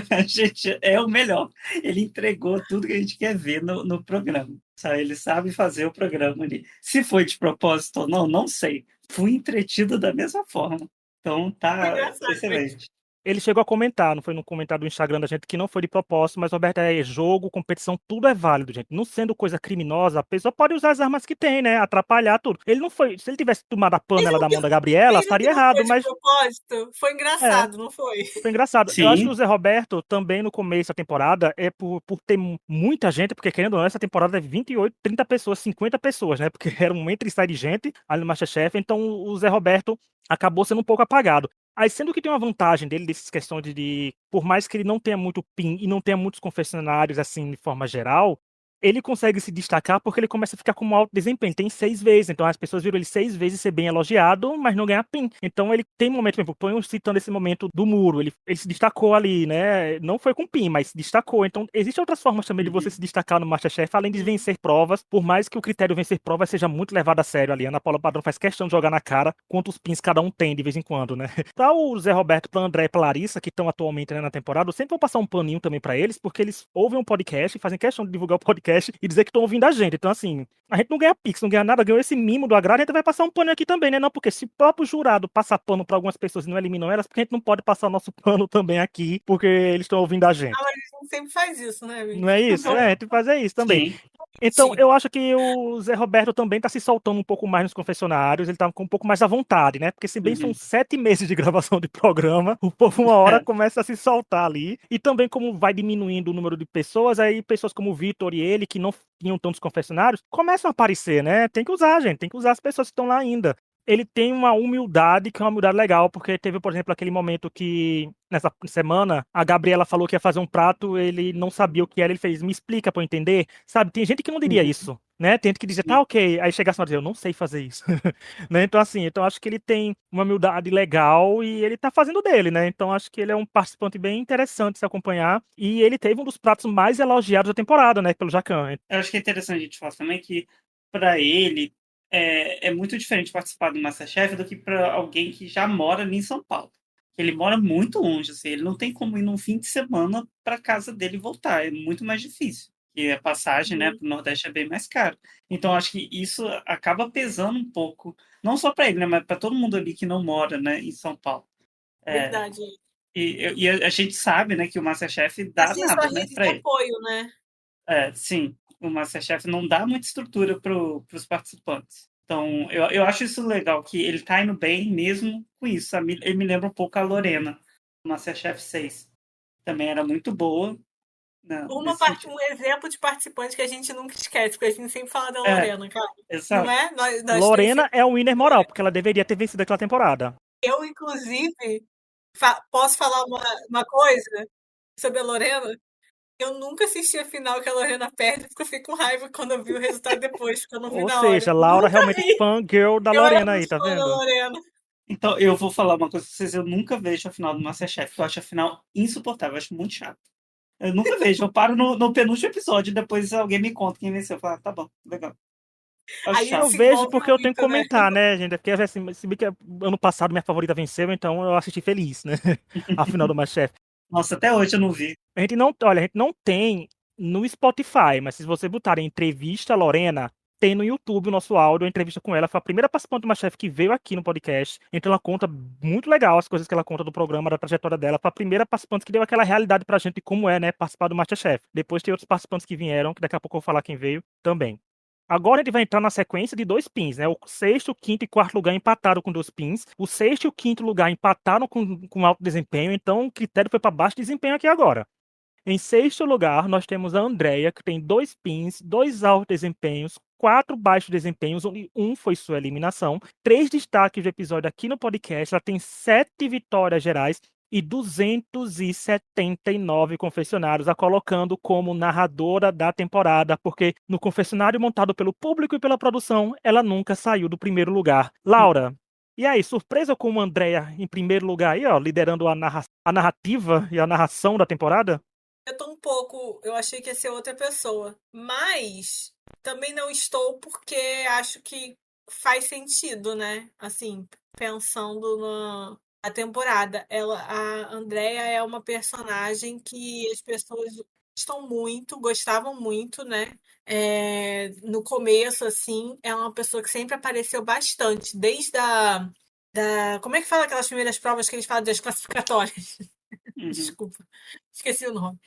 A gente é o melhor. Ele entregou tudo que a gente quer ver no programa. Sabe? Ele sabe fazer o programa ali. Se foi de propósito ou não, não sei. Fui entretido da mesma forma. Então Foi tá engraçado mesmo. excelente. Ele chegou a comentar, não foi no comentário do Instagram da gente, que não foi de propósito, mas, Roberto, é jogo, competição, tudo é válido, gente. Não sendo coisa criminosa, a pessoa pode usar as armas que tem, né? Atrapalhar tudo. Ele não foi. Se ele tivesse tomado a panela da mão da Gabriela, Mesmo que estaria não errado, foi de mas. propósito, foi É. engraçado, não foi? Foi engraçado. Eu acho que o Sim. Zé Roberto, também no começo da temporada, é por ter muita gente, porque querendo ou não, essa temporada é 28, 30 pessoas, 50 pessoas, né? Porque era um entra e sai de gente ali no MasterChef, então o Zé Roberto acabou sendo um pouco apagado. Aí, sendo que tem uma vantagem dele, dessas questões por mais que ele não tenha muito PIN e não tenha muitos confessionários, assim, de forma geral, ele consegue se destacar porque ele começa a ficar com um alto desempenho. Tem 6 vezes, então as pessoas viram ele 6 vezes ser bem elogiado, mas não ganhar PIN. Então ele tem momentos, por exemplo, Tonho citando esse momento do muro, ele se destacou ali, né? Não foi com PIN, mas se destacou. Então existem outras formas também de você Uhum. se destacar no MasterChef, além de vencer provas, por mais que o critério vencer provas seja muito levado a sério ali. A Ana Paula Padrão faz questão de jogar na cara quantos PINs cada um tem de vez em quando, né? Pra o Zé Roberto, pra André e pra Larissa, que estão atualmente, né, na temporada, eu sempre vou passar um paninho também pra eles, porque eles ouvem um podcast, fazem questão de divulgar o podcast e dizer que estão ouvindo a gente. Então, assim, a gente não ganha Pix, não ganha nada, ganhou esse mimo do agrado, a gente vai passar um pano aqui também, né? Não, porque se o próprio jurado passa pano pra algumas pessoas e não eliminam elas, porque a gente não pode passar o nosso pano também aqui, porque eles estão ouvindo a Ah, gente. mas a gente sempre faz isso, né, amigo? Não é isso? É, a gente fazer isso também. Sim. Então, Sim. eu acho que o Zé Roberto também tá se soltando um pouco mais nos confessionários, ele tá com um pouco mais à vontade, né? Porque se bem são Uhum. 7 meses de gravação de programa, o povo uma hora É. começa a se soltar ali. E também como vai diminuindo o número de pessoas, aí pessoas como o Vitor e ele, que não tinham tantos confessionários, começam a aparecer, né? Tem que usar, gente, tem que usar as pessoas que estão lá ainda. Ele tem uma humildade, que é uma humildade legal, porque teve, por exemplo, aquele momento que, nessa semana, a Gabriela falou que ia fazer um prato, ele não sabia o que era, ele fez, me explica pra eu entender. Sabe, tem gente que não diria Uhum. isso. né? Tem gente que dizia, tá ok, aí chegasse e dizia, eu não sei fazer isso. Né? Então, assim, então acho que ele tem uma humildade legal e ele tá fazendo dele, né? Então acho que ele é um participante bem interessante de se acompanhar. E ele teve um dos pratos mais elogiados da temporada, né? Pelo Jacan. Eu acho que é interessante a gente falar também que, para ele, é muito diferente participar do MasterChef do que para alguém que já mora ali em São Paulo. Ele mora muito longe, assim, ele não tem como ir num fim de semana para casa dele e voltar, é muito mais difícil. E a passagem, né, Uhum. para o Nordeste é bem mais caro. Então, acho que isso acaba pesando um pouco, não só para ele, né, mas para todo mundo ali que não mora, né, em São Paulo. É, Verdade. e a gente sabe, né, que o MasterChef Tá dá sem sua nada, né, rede de para ele. apoio, né? Sim, o MasterChef não dá muita estrutura para os participantes. Então, eu acho isso legal, que ele tá indo bem mesmo com isso. Sabe? Ele me lembra um pouco a Lorena, do MasterChef 6. Também era muito boa, né, nesse sentido. Um exemplo de participante que a gente nunca esquece, porque a gente sempre fala da É, Lorena, cara. Não exato. é? Nós três Lorena sempre é o winner falamos da moral, Lorena. porque ela deveria ter vencido aquela temporada. Eu, inclusive, posso falar uma coisa sobre a Lorena? Eu nunca assisti a final que a Lorena perde, porque eu fico com raiva quando eu vi o resultado depois, porque eu não vi Ou na hora. seja, Laura Nunca realmente vi! fangirl da Eu era Lorena aí, muito tá fã da vendo? Lorena. Então, eu vou falar uma coisa pra vocês. Eu nunca vejo a final do MasterChef, porque eu acho a final insuportável, eu acho muito chato. Eu nunca vejo. Eu paro no penúltimo episódio e depois alguém me conta quem venceu. Eu falo, tá bom, legal. Eu acho Aí ele Eu chato. se vejo envolve porque eu tenho que muito, né? comentar, né, gente? Porque assim, se bem que ano passado minha favorita venceu, então eu assisti feliz, né? A final do MasterChef. Nossa, até hoje eu não vi. Olha, a gente não tem no Spotify, mas se você botar em entrevista Lorena, tem no YouTube o nosso áudio, a entrevista com ela. Foi a primeira participante do MasterChef que veio aqui no podcast. Então ela conta muito legal as coisas que ela conta do programa, da trajetória dela. Foi a primeira participante que deu aquela realidade pra gente de como é, né, participar do MasterChef. Depois tem outros participantes que vieram, que daqui a pouco eu vou falar quem veio também. Agora a gente vai entrar na sequência de 2 pins, né? O sexto, o quinto e quarto lugar empataram com 2 pins. O sexto e o quinto lugar empataram com alto desempenho. Então o critério foi para baixo desempenho aqui agora. Em sexto lugar, nós temos a Andrea, que tem 2 pins, 2 altos desempenhos, 4 baixos desempenhos, onde um foi sua eliminação. 3 destaques do episódio aqui no podcast. Ela tem 7 vitórias gerais e 279 confessionários, a colocando como narradora da temporada, porque no confessionário montado pelo público e pela produção, ela nunca saiu do primeiro lugar. Laura, e aí, surpresa com a Andrea em primeiro lugar aí, ó, liderando a narrativa e a narração da temporada? Eu tô um pouco. Eu achei que ia ser outra pessoa. Mas também não estou porque acho que faz sentido, né? Assim, pensando na temporada. A Andrea é uma personagem que as pessoas gostavam muito, né? No começo, assim, é uma pessoa que sempre apareceu bastante, desde como é que fala aquelas primeiras provas que eles falam das classificatórias? Uhum. Desculpa, esqueci o nome.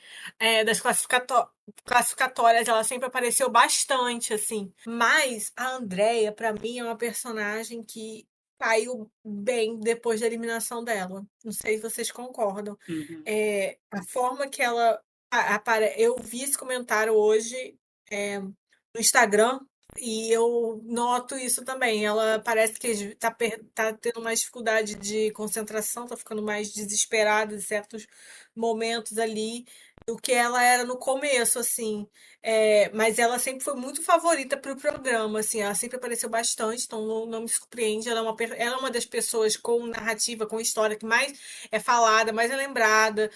Das classificatórias, ela sempre apareceu bastante, assim. Mas a Andrea, pra mim, é uma personagem que caiu bem depois da eliminação dela. Não sei se vocês concordam. Uhum. A forma que ela eu vi esse comentário hoje no Instagram e eu noto isso também. Ela parece que tá tendo mais dificuldade de concentração, tá ficando mais desesperada em certos momentos ali do que ela era no começo, assim. Mas ela sempre foi muito favorita para o programa, assim. Ela sempre apareceu bastante, então não me surpreende. Ela é uma das pessoas com narrativa, com história que mais é falada, mais é lembrada,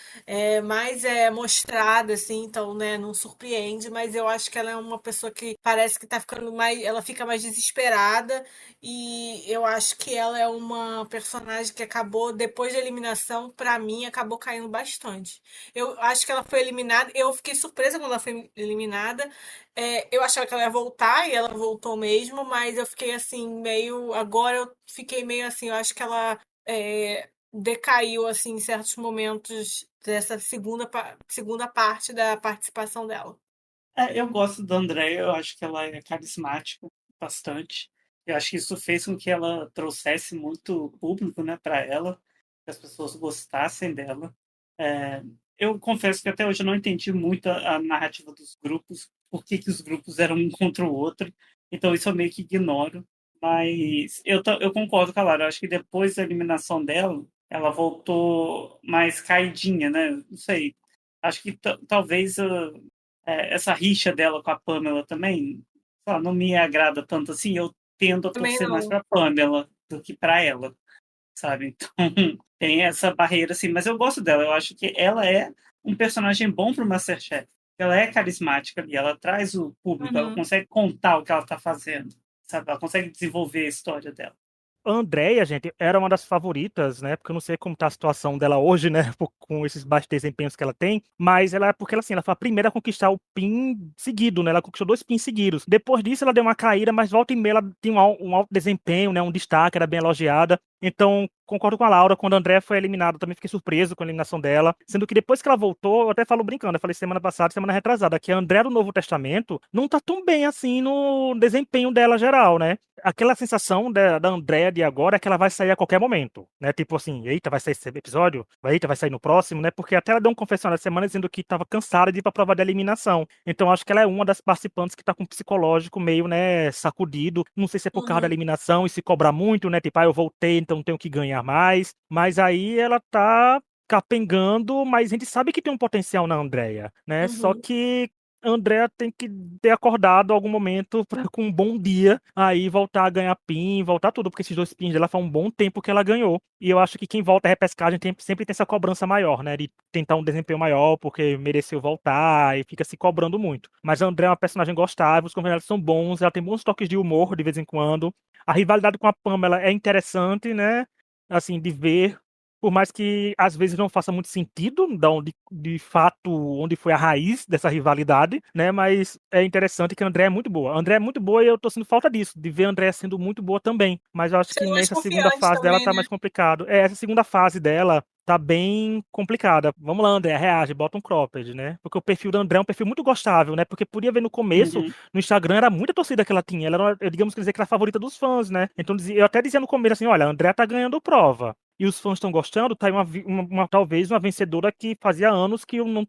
mais é mostrada, assim, então, né, não surpreende, mas eu acho que ela é uma pessoa que parece que tá ficando mais, ela fica mais desesperada e eu acho que ela é uma personagem que acabou, depois da eliminação, pra mim, acabou caindo bastante. Eu acho que ela foi eliminada, eu fiquei surpresa quando ela foi eliminada, eu achava que ela ia voltar e ela voltou mesmo, mas eu fiquei assim, agora eu fiquei meio assim, eu acho que ela decaiu assim em certos momentos dessa segunda parte da participação dela. Eu gosto da Andrea, eu acho que ela é carismática bastante. Eu acho que isso fez com que ela trouxesse muito público, né, para ela, que as pessoas gostassem dela. É, eu confesso que até hoje eu não entendi muito a narrativa dos grupos, por que os grupos eram um contra o outro, então isso eu meio que ignoro. Mas eu concordo com a Lara, eu acho que depois da eliminação dela, ela voltou mais caidinha, né? Não sei. Acho que talvez essa rixa dela com a Pamela também, sei lá, não me agrada tanto assim, eu tendo a Também torcer mais não. pra Pamela do que pra ela, sabe? Então, tem essa barreira, assim, mas eu gosto dela. Eu acho que ela é um personagem bom pro MasterChef. Ela é carismática ali, ela traz o público, ela Uhum. consegue contar o que ela tá fazendo, sabe? Ela consegue desenvolver a história dela. A Andrea, gente, era uma das favoritas, né? Porque eu não sei como tá a situação dela hoje, né? Com esses baixos desempenhos que ela tem. Mas ela, porque ela, assim, ela foi a primeira a conquistar o PIN seguido, né? Ela conquistou 2 PINs seguidos. Depois disso, ela deu uma caída, mas volta e meia ela tinha um alto desempenho, né? Um destaque, era bem elogiada. Então, concordo com a Laura, quando a Andrea foi eliminada, eu também fiquei surpreso com a eliminação dela. Sendo que depois que ela voltou, eu até falo brincando, eu falei semana passada, semana retrasada, que a Andrea do Novo Testamento não tá tão bem assim no desempenho dela geral, né? Aquela sensação da Andrea de agora é que ela vai sair a qualquer momento, né? Tipo assim, eita, vai sair esse episódio? Eita, vai sair no próximo, né? Porque até ela deu um confessionário essa semana dizendo que estava cansada de ir pra prova de eliminação. Então acho que ela é uma das participantes que tá com o psicológico meio, né, sacudido. Não sei se é por causa da Uhum. eliminação e se cobrar muito, né? Tipo, eu voltei, então tenho que ganhar mais. Mas aí ela tá capengando, mas a gente sabe que tem um potencial na Andrea, né? Só Uhum. que Andrea tem que ter acordado em algum momento com um bom dia, aí voltar a ganhar PIN, voltar tudo, porque esses 2 PINs dela faz um bom tempo que ela ganhou. E eu acho que quem volta à repescagem sempre tem essa cobrança maior, né? De tentar um desempenho maior, porque mereceu voltar e fica se cobrando muito. Mas a Andrea é uma personagem gostável, os convidados são bons, ela tem bons toques de humor de vez em quando. A rivalidade com a Pamela é interessante, né? Assim, de ver, por mais que às vezes não faça muito sentido, de fato, onde foi a raiz dessa rivalidade, né? Mas é interessante que a André é muito boa. A André é muito boa e eu tô sentindo falta disso, de ver a André sendo muito boa também. Mas eu acho que Sendo mais nessa segunda confiante fase dela também, tá né? mais complicado. Essa segunda fase dela tá bem complicada. Vamos lá, André, reage, bota um cropped, né? Porque o perfil da André é um perfil muito gostável, né? Porque podia ver no começo, Uhum. no Instagram, era muita torcida que ela tinha. Ela era, digamos que dizer que era a favorita dos fãs, né? Então eu até dizia no começo assim, olha, a André tá ganhando prova e os fãs estão gostando, tá aí talvez uma vencedora que fazia anos que eu não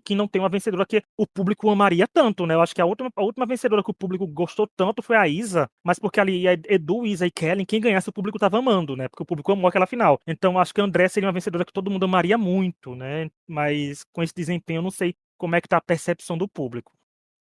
que não tem uma vencedora que o público amaria tanto, né? Eu acho que a última vencedora que o público gostou tanto foi a Isa, mas porque ali Edu, Isa e Kellen, quem ganhasse o público tava amando, né? Porque o público amou aquela final. Então acho que a André seria uma vencedora que todo mundo amaria muito, né? Mas com esse desempenho eu não sei como é que tá a percepção do público.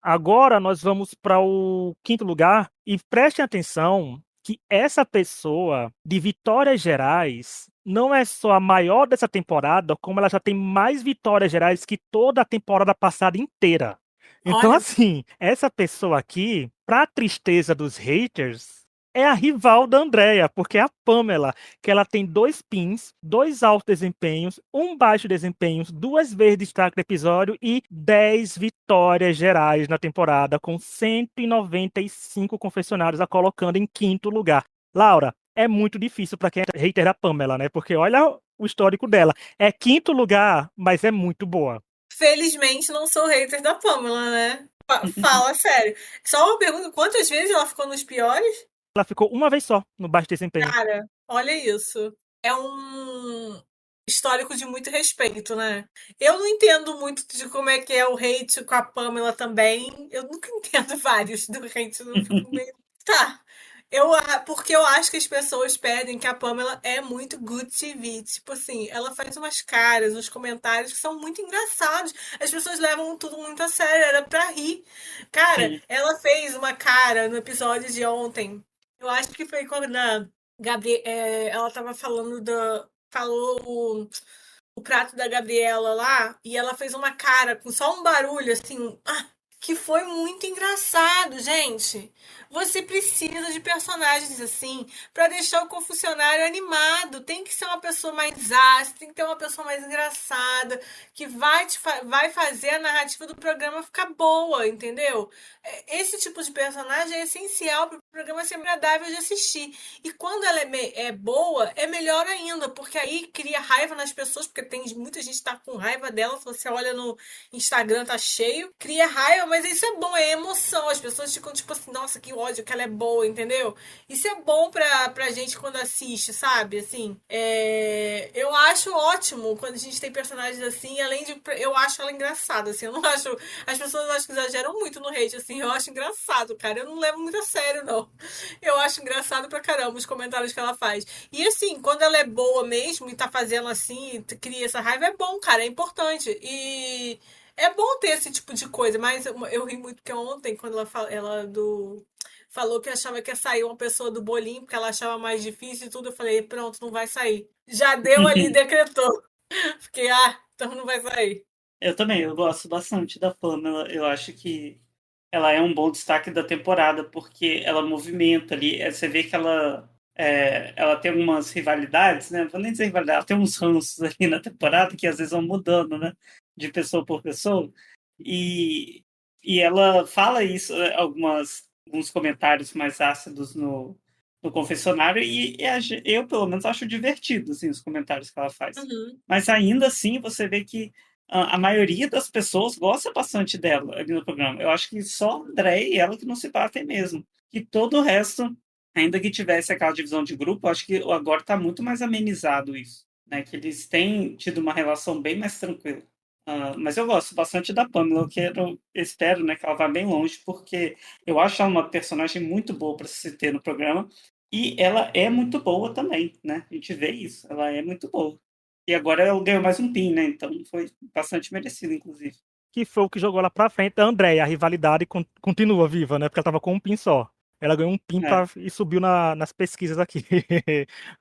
Agora nós vamos para o quinto lugar e prestem atenção que essa pessoa de Vitórias Gerais não é só a maior dessa temporada, como ela já tem mais vitórias gerais que toda a temporada passada inteira. Então, Olha, assim, essa pessoa aqui, pra tristeza dos haters, é a rival da Andrea, porque é a Pamela, que ela tem 2 pins, 2 altos desempenhos, um baixo desempenho, 2 vezes destaque do episódio e 10 vitórias gerais na temporada, com 195 confessionários, a colocando em quinto lugar. Laura, é muito difícil para quem é hater da Pamela, né? Porque olha o histórico dela. É quinto lugar, mas é muito boa. felizmente não sou hater da Pamela, né? Fala sério. Só uma pergunta: quantas vezes ela ficou nos piores? Ela ficou uma vez só no baixo desempenho. Cara, olha isso. É um histórico de muito respeito, né? Eu não entendo muito de como é que é o hate com a Pamela também. Eu nunca entendo vários do hate. Eu fico meio. Tá. Porque eu acho que as pessoas pedem que a Pamela é muito good TV. Tipo assim, ela faz umas caras, uns comentários que são muito engraçados. As pessoas levam tudo muito a sério, era pra rir. Cara, Sim. ela fez uma cara no episódio de ontem. Eu acho que foi quando a ela tava falando falou o prato da Gabriela lá e ela fez uma cara com só um barulho assim, que foi muito engraçado, gente. Você precisa de personagens assim para deixar o confessionário animado. Tem que ser uma pessoa mais ácida, tem que ter uma pessoa mais engraçada que vai fazer a narrativa do programa ficar boa, entendeu? Esse tipo de personagem é essencial para o programa ser agradável de assistir. E quando ela é boa, é melhor ainda, porque aí cria raiva nas pessoas, porque tem muita gente que tá com raiva dela. Se você olha no Instagram, tá cheio, cria raiva, mas isso é bom, é emoção. As pessoas ficam tipo assim, nossa, que ódio que ela é boa, entendeu? Isso é bom pra gente quando assiste, sabe? Assim, eu acho ótimo quando a gente tem personagens assim, além de. Eu acho ela engraçada, assim, eu não acho. As pessoas acho que exageram muito no hate, assim, eu acho engraçado, cara. Eu não levo muito a sério, não. Eu acho engraçado pra caramba os comentários que ela faz. E assim, quando ela é boa mesmo e tá fazendo assim, cria essa raiva, é bom, cara, é importante. E É bom ter esse tipo de coisa, mas eu ri muito porque ontem, quando falou que achava que ia sair uma pessoa do bolinho, porque ela achava mais difícil e tudo, eu falei, pronto, não vai sair. Já deu ali, decretou. Fiquei, então não vai sair. Eu também, eu gosto bastante da Pamela. Eu acho que ela é um bom destaque da temporada, porque ela movimenta ali. Você vê que ela tem algumas rivalidades, né? Não vou nem dizer rivalidade, ela tem uns ranços ali na temporada que às vezes vão mudando, né? De pessoa por pessoa. E, e ela fala isso, alguns comentários mais ácidos no confessionário, eu, pelo menos, acho divertido, assim, os comentários que ela faz. Uhum. Mas ainda assim, você vê que a maioria das pessoas gosta bastante dela ali no programa. Eu acho que só a André e ela que não se batem mesmo. Que todo o resto, ainda que tivesse aquela divisão de grupo, eu acho que agora está muito mais amenizado isso. Né? Que eles têm tido uma relação bem mais tranquila. Mas eu gosto bastante da Pamela. Espero, né, que ela vá bem longe, porque eu acho ela uma personagem muito boa para se ter no programa. E ela é muito boa também, né? A gente vê isso. Ela é muito boa. E agora ela ganhou mais um PIN, né? Então foi bastante merecido, inclusive. Que foi o que jogou ela pra frente. A Andréia, a rivalidade continua viva, né? Porque ela tava com um pin só. Ela ganhou um pin É. e subiu nas pesquisas aqui,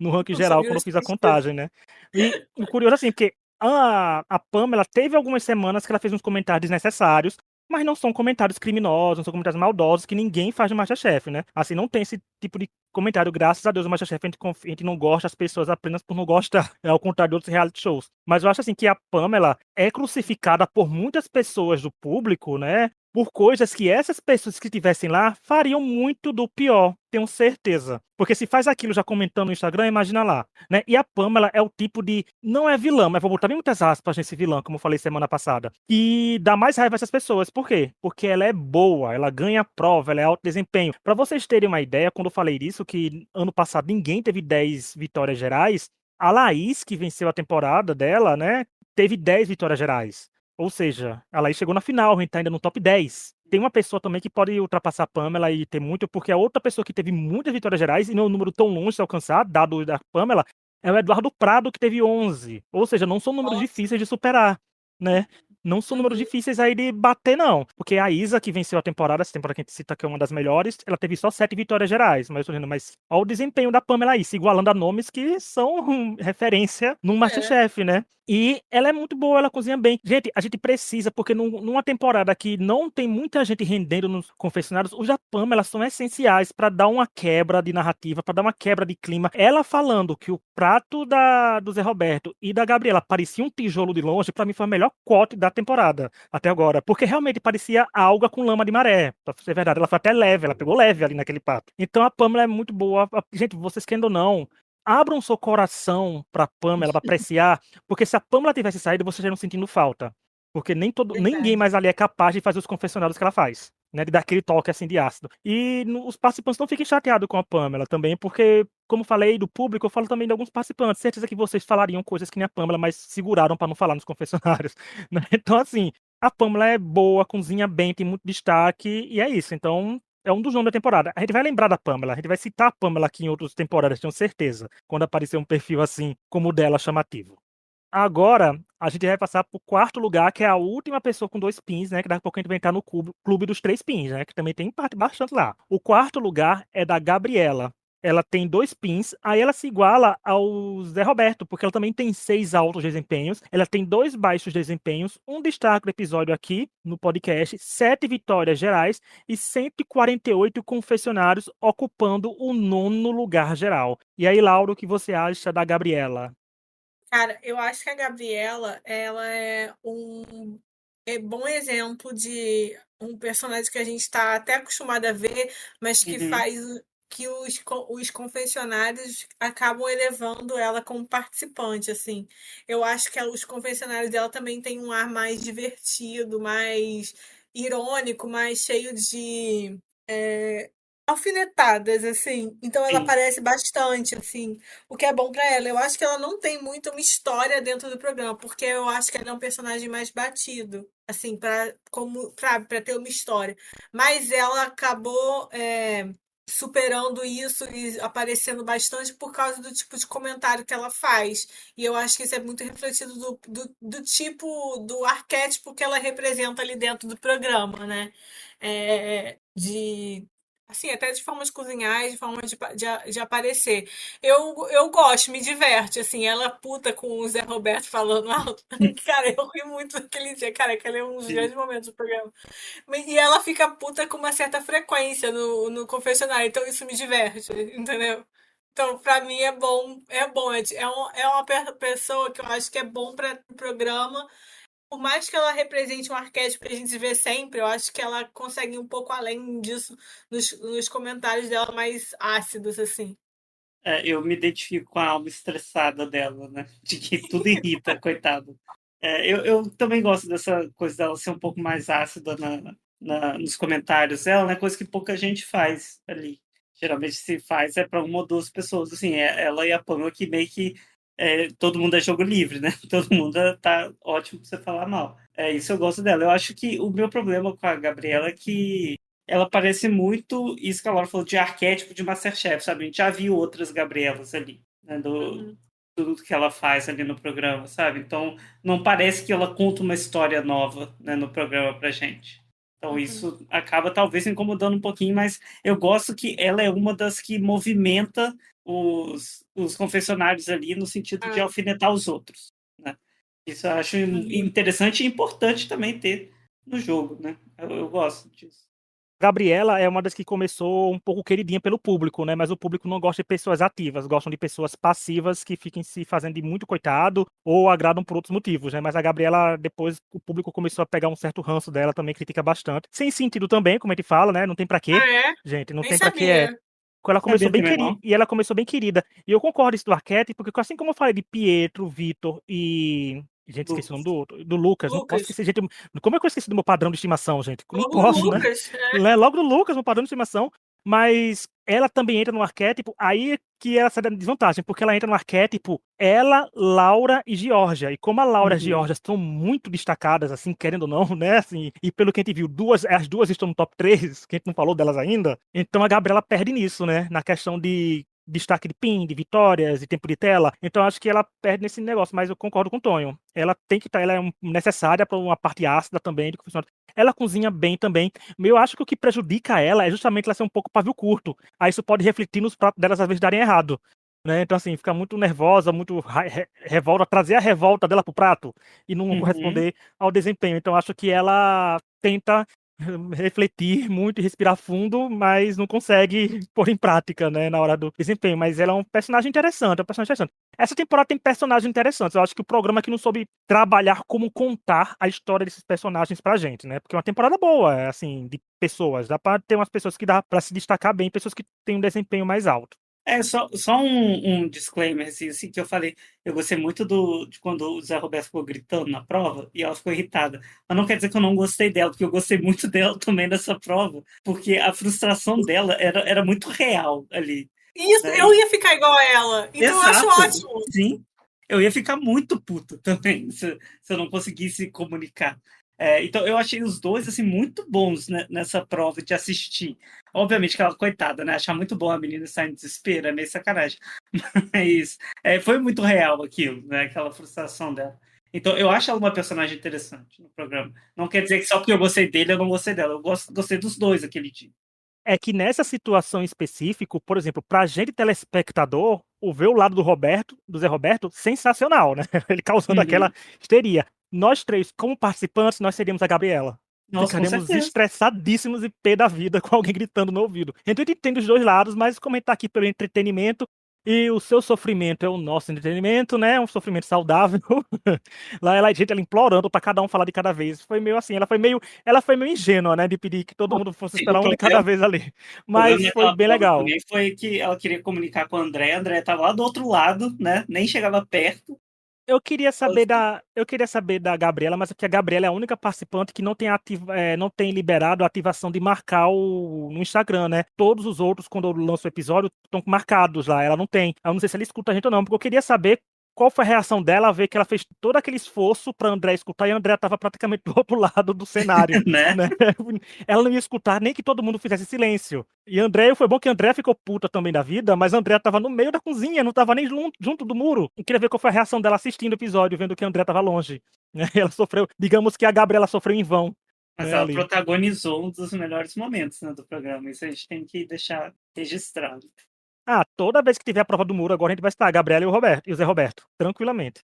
no ranking Não geral, subiu quando eu nas fiz a pesquisas. contagem, né? E o curioso, assim, porque a Pamela teve algumas semanas que ela fez uns comentários desnecessários, mas não são comentários criminosos, não são comentários maldosos que ninguém faz no MasterChef, né? Assim, não tem esse tipo de comentário, graças a Deus, no MasterChef a gente não gosta das pessoas apenas por não gostar, é ao contrário de outros reality shows. Mas eu acho assim que a Pamela é crucificada por muitas pessoas do público, né? Por coisas que essas pessoas que estivessem lá fariam muito do pior, tenho certeza. Porque se faz aquilo já comentando no Instagram, imagina lá, né? E a Pamela é o tipo de, não é vilã, mas vou botar bem muitas aspas nesse vilã, como eu falei semana passada, que dá mais raiva a essas pessoas. Por quê? Porque ela é boa, ela ganha prova, ela é alto desempenho. Para vocês terem uma ideia, quando eu falei isso, que ano passado ninguém teve 10 vitórias gerais, a Laís, que venceu a temporada dela, né, teve 10 vitórias gerais. Ou seja, a Laís chegou na final, a gente tá ainda no top 10. Tem uma pessoa também que pode ultrapassar a Pamela e ter muito, porque a outra pessoa que teve muitas vitórias gerais e não é um número tão longe de alcançar, dado da Pamela, é o Eduardo Prado, que teve 11. Ou seja, não são números Nossa. difíceis de superar, né? Não são números Uhum. difíceis aí de bater, não. Porque a Isa, que venceu a temporada, essa temporada que a gente cita que é uma das melhores, ela teve só 7 vitórias gerais. Mas eu tô dizendo, mas olha o desempenho da Pamela aí, se igualando a nomes que são referência no É. MasterChef, né? E ela é muito boa, ela cozinha bem. Gente, a gente precisa, porque numa temporada que não tem muita gente rendendo nos confessionários, os da Pamela são essenciais para dar uma quebra de narrativa, para dar uma quebra de clima. Ela falando que o prato do Zé Roberto e da Gabriela parecia um tijolo de longe, para mim foi a melhor quote da temporada até agora. Porque realmente parecia alga com lama de maré. Pra ser verdade, ela foi até leve, ela pegou leve ali naquele prato. Então a Pamela é muito boa. Gente, vocês querendo ou não, abram seu coração pra Pamela, pra apreciar, porque se a Pamela tivesse saído, vocês estariam sentindo falta. Porque ninguém Verdade. mais ali é capaz de fazer os confessionários que ela faz. Né, de dar aquele toque assim de ácido. E os participantes não fiquem chateados com a Pamela também, porque, como falei do público, eu falo também de alguns participantes. Certeza que vocês falariam coisas que nem a Pamela, mas seguraram pra não falar nos confessionários. Né? Então, assim, a Pamela é boa, cozinha bem, tem muito destaque, e é isso. Então, é um dos nomes da temporada. A gente vai lembrar da Pamela, a gente vai citar a Pamela aqui em outras temporadas, tenho certeza, quando aparecer um perfil assim como o dela chamativo. Agora, a gente vai passar pro quarto lugar, que é a última pessoa com 2 pins, né? Que daqui a pouco a gente vai entrar no clube dos 3 pins, né? Que também tem parte bastante lá. O quarto lugar é da Gabriela. Ela tem 2 pins, aí ela se iguala ao Zé Roberto, porque ela também tem 6 altos desempenhos, ela tem 2 baixos desempenhos, um destaque do episódio aqui no podcast, 7 vitórias gerais e 148 confessionários, ocupando o nono lugar geral. E aí, Lauro, o que você acha da Gabriela? Cara, eu acho que a Gabriela, ela é bom exemplo de um personagem que a gente está até acostumado a ver, mas que Uhum. faz que os confessionários acabam elevando ela como participante, assim. Eu acho que os confessionários dela também têm um ar mais divertido, mais irônico, mais cheio de alfinetadas, assim. Então ela Sim, aparece bastante, assim, o que é bom pra ela. Eu acho que ela não tem muito uma história dentro do programa, porque eu acho que ela é um personagem mais batido, assim, para ter uma história. Mas ela acabou superando isso e aparecendo bastante por causa do tipo de comentário que ela faz. E eu acho que isso é muito refletido do tipo, do arquétipo que ela representa ali dentro do programa, né? De. Assim, até de forma de cozinhar e de forma de aparecer. Eu gosto, me diverte, assim, ela puta com o Zé Roberto falando alto. Cara, eu ri muito naquele dia, cara, que é um dos Sim. grandes momentos do programa. E ela fica puta com uma certa frequência no confessionário, então isso me diverte, entendeu? Então, pra mim é bom, é uma pessoa que eu acho que é bom para o programa. Por mais que ela represente um arquétipo que a gente vê sempre, eu acho que ela consegue ir um pouco além disso nos comentários dela mais ácidos, assim. Eu me identifico com a alma estressada dela, né? De que tudo irrita, coitado. Eu também gosto dessa coisa dela ser um pouco mais ácida nos comentários dela, né? Coisa que pouca gente faz ali. Geralmente se faz é para uma ou duas pessoas, assim, ela e a Pamela que meio que todo mundo é jogo livre, né? Todo mundo tá ótimo pra você falar mal. Isso eu gosto dela. Eu acho que o meu problema com a Gabriela é que ela parece muito isso que a Laura falou de arquétipo de Masterchef, sabe? A gente já viu outras Gabrielas ali, né? Uhum, Tudo que ela faz ali no programa, sabe? Então, não parece que ela conta uma história nova, né, no programa pra gente. Então, uhum. isso acaba talvez incomodando um pouquinho, mas eu gosto que ela é uma das que movimenta os confessionários ali no sentido de Ah, alfinetar os outros, né? Isso eu acho uhum. interessante e importante também ter no jogo, né? Eu gosto disso. Gabriela é uma das que começou um pouco queridinha pelo público, né? Mas o público não gosta de pessoas ativas, gostam de pessoas passivas que fiquem se fazendo de muito coitado ou agradam por outros motivos, né? Mas a Gabriela, depois o público começou a pegar um certo ranço dela, também critica bastante. Sem sentido também, como a gente fala, né? Não tem pra quê. Ah, é? Gente, não Nem tem pra quê. sabia. Ela começou Sabia bem também querida, não? e ela começou bem querida. E eu concordo isso do arquétipo, porque assim como eu falei de Pietro, Vitor e. Gente, esqueci o nome Lucas. do outro. Do Lucas. Não posso Lucas. esquecer, gente. Como é que eu esqueci do meu padrão de estimação, gente? Não Logo do posso, né? Lucas. Logo do Lucas, meu padrão de estimação. Mas ela também entra no arquétipo, aí que ela sai da desvantagem, porque ela entra no arquétipo ela, Laura e Georgia. E como a Laura e a Uhum. Georgia estão muito destacadas, assim, querendo ou não, né? Assim, e pelo que a gente viu, as duas estão no top 3 que a gente não falou delas ainda. Então a Gabriela perde nisso, né? Na questão de destaque de PIN, de vitórias, de tempo de tela. Então acho que ela perde nesse negócio, mas eu concordo com o Tonho. Ela tem que estar, ela é necessária para uma parte ácida também do confessionário. Ela cozinha bem também. Eu acho que o que prejudica ela é justamente ela ser um pouco pavio curto. Aí isso pode refletir nos pratos delas às vezes darem errado. Né? Então, assim, fica muito nervosa, muito revolta, trazer a revolta dela pro prato e não Uhum. corresponder ao desempenho. Então, acho que ela tenta refletir muito e respirar fundo, mas não consegue pôr em prática, né, na hora do desempenho. Mas ela é um personagem interessante, é um personagem interessante. Essa temporada tem personagens interessantes. Eu acho que o programa aqui não soube trabalhar como contar a história desses personagens pra gente, né? Porque é uma temporada boa, assim, de pessoas. Dá pra ter umas pessoas que dá pra se destacar bem, pessoas que têm um desempenho mais alto. Só um disclaimer, assim, que eu falei. Eu gostei muito de quando o Zé Roberto ficou gritando na prova e ela ficou irritada. Mas não quer dizer que eu não gostei dela, porque eu gostei muito dela também nessa prova, porque a frustração dela era muito real ali, Isso, né? eu ia ficar igual a ela. Então eu acho Exato, ótimo. sim. Eu ia ficar muito puto também se eu não conseguisse comunicar. Então eu achei os dois assim muito bons, né, nessa prova de assistir. Obviamente que ela, coitada, né? Achar muito bom a menina estar em desespero é meio sacanagem. Mas foi muito real aquilo, né? Aquela frustração dela. Então eu acho ela uma personagem interessante no programa. Não quer dizer que só porque eu gostei dele eu não gostei dela. Eu gostei dos dois aquele dia. É que nessa situação em específico, por exemplo, pra gente telespectador, o ver o lado do Roberto, do Zé Roberto, sensacional, né? Ele causando aquela Uhum. histeria. Nós três, como participantes, nós seríamos a Gabriela. Nossa, com Ficaríamos certeza. estressadíssimos e pé da vida com alguém gritando no ouvido. Então a gente tem os dois lados, mas como a gente tá aqui pelo entretenimento, e o seu sofrimento é o nosso entretenimento, né? Um sofrimento saudável. Lá gente, ela implorando pra cada um falar de cada vez. Foi meio assim, ela foi meio ingênua, né? De pedir que todo mundo fosse Sim, esperar um de cada vez ali. o problema Mas foi daquela bem prova legal. também foi que ela queria comunicar com a André estava lá do outro lado, né? Nem chegava perto. Eu queria saber da Gabriela, mas é porque a Gabriela é a única participante que não tem liberado a ativação de marcar no Instagram, né? Todos os outros, quando eu lanço o episódio, estão marcados lá. Ela não tem. Eu não sei se ela escuta a gente ou não, porque eu queria saber qual foi a reação dela a ver que ela fez todo aquele esforço pra André escutar e a André tava praticamente do outro lado do cenário, Né? né? Ela não ia escutar nem que todo mundo fizesse silêncio. E André, foi bom que André ficou puta também da vida, mas André tava no meio da cozinha, não tava nem junto do muro. E queria ver qual foi a reação dela assistindo o episódio, vendo que André tava longe. Né? Ela sofreu, digamos que a Gabriela sofreu em vão, Mas né, ela ali. protagonizou um dos melhores momentos, né, do programa. Isso a gente tem que deixar registrado. Ah, toda vez que tiver a prova do muro, agora a gente vai estar a Gabriela e o Roberto, e o Zé Roberto, tranquilamente.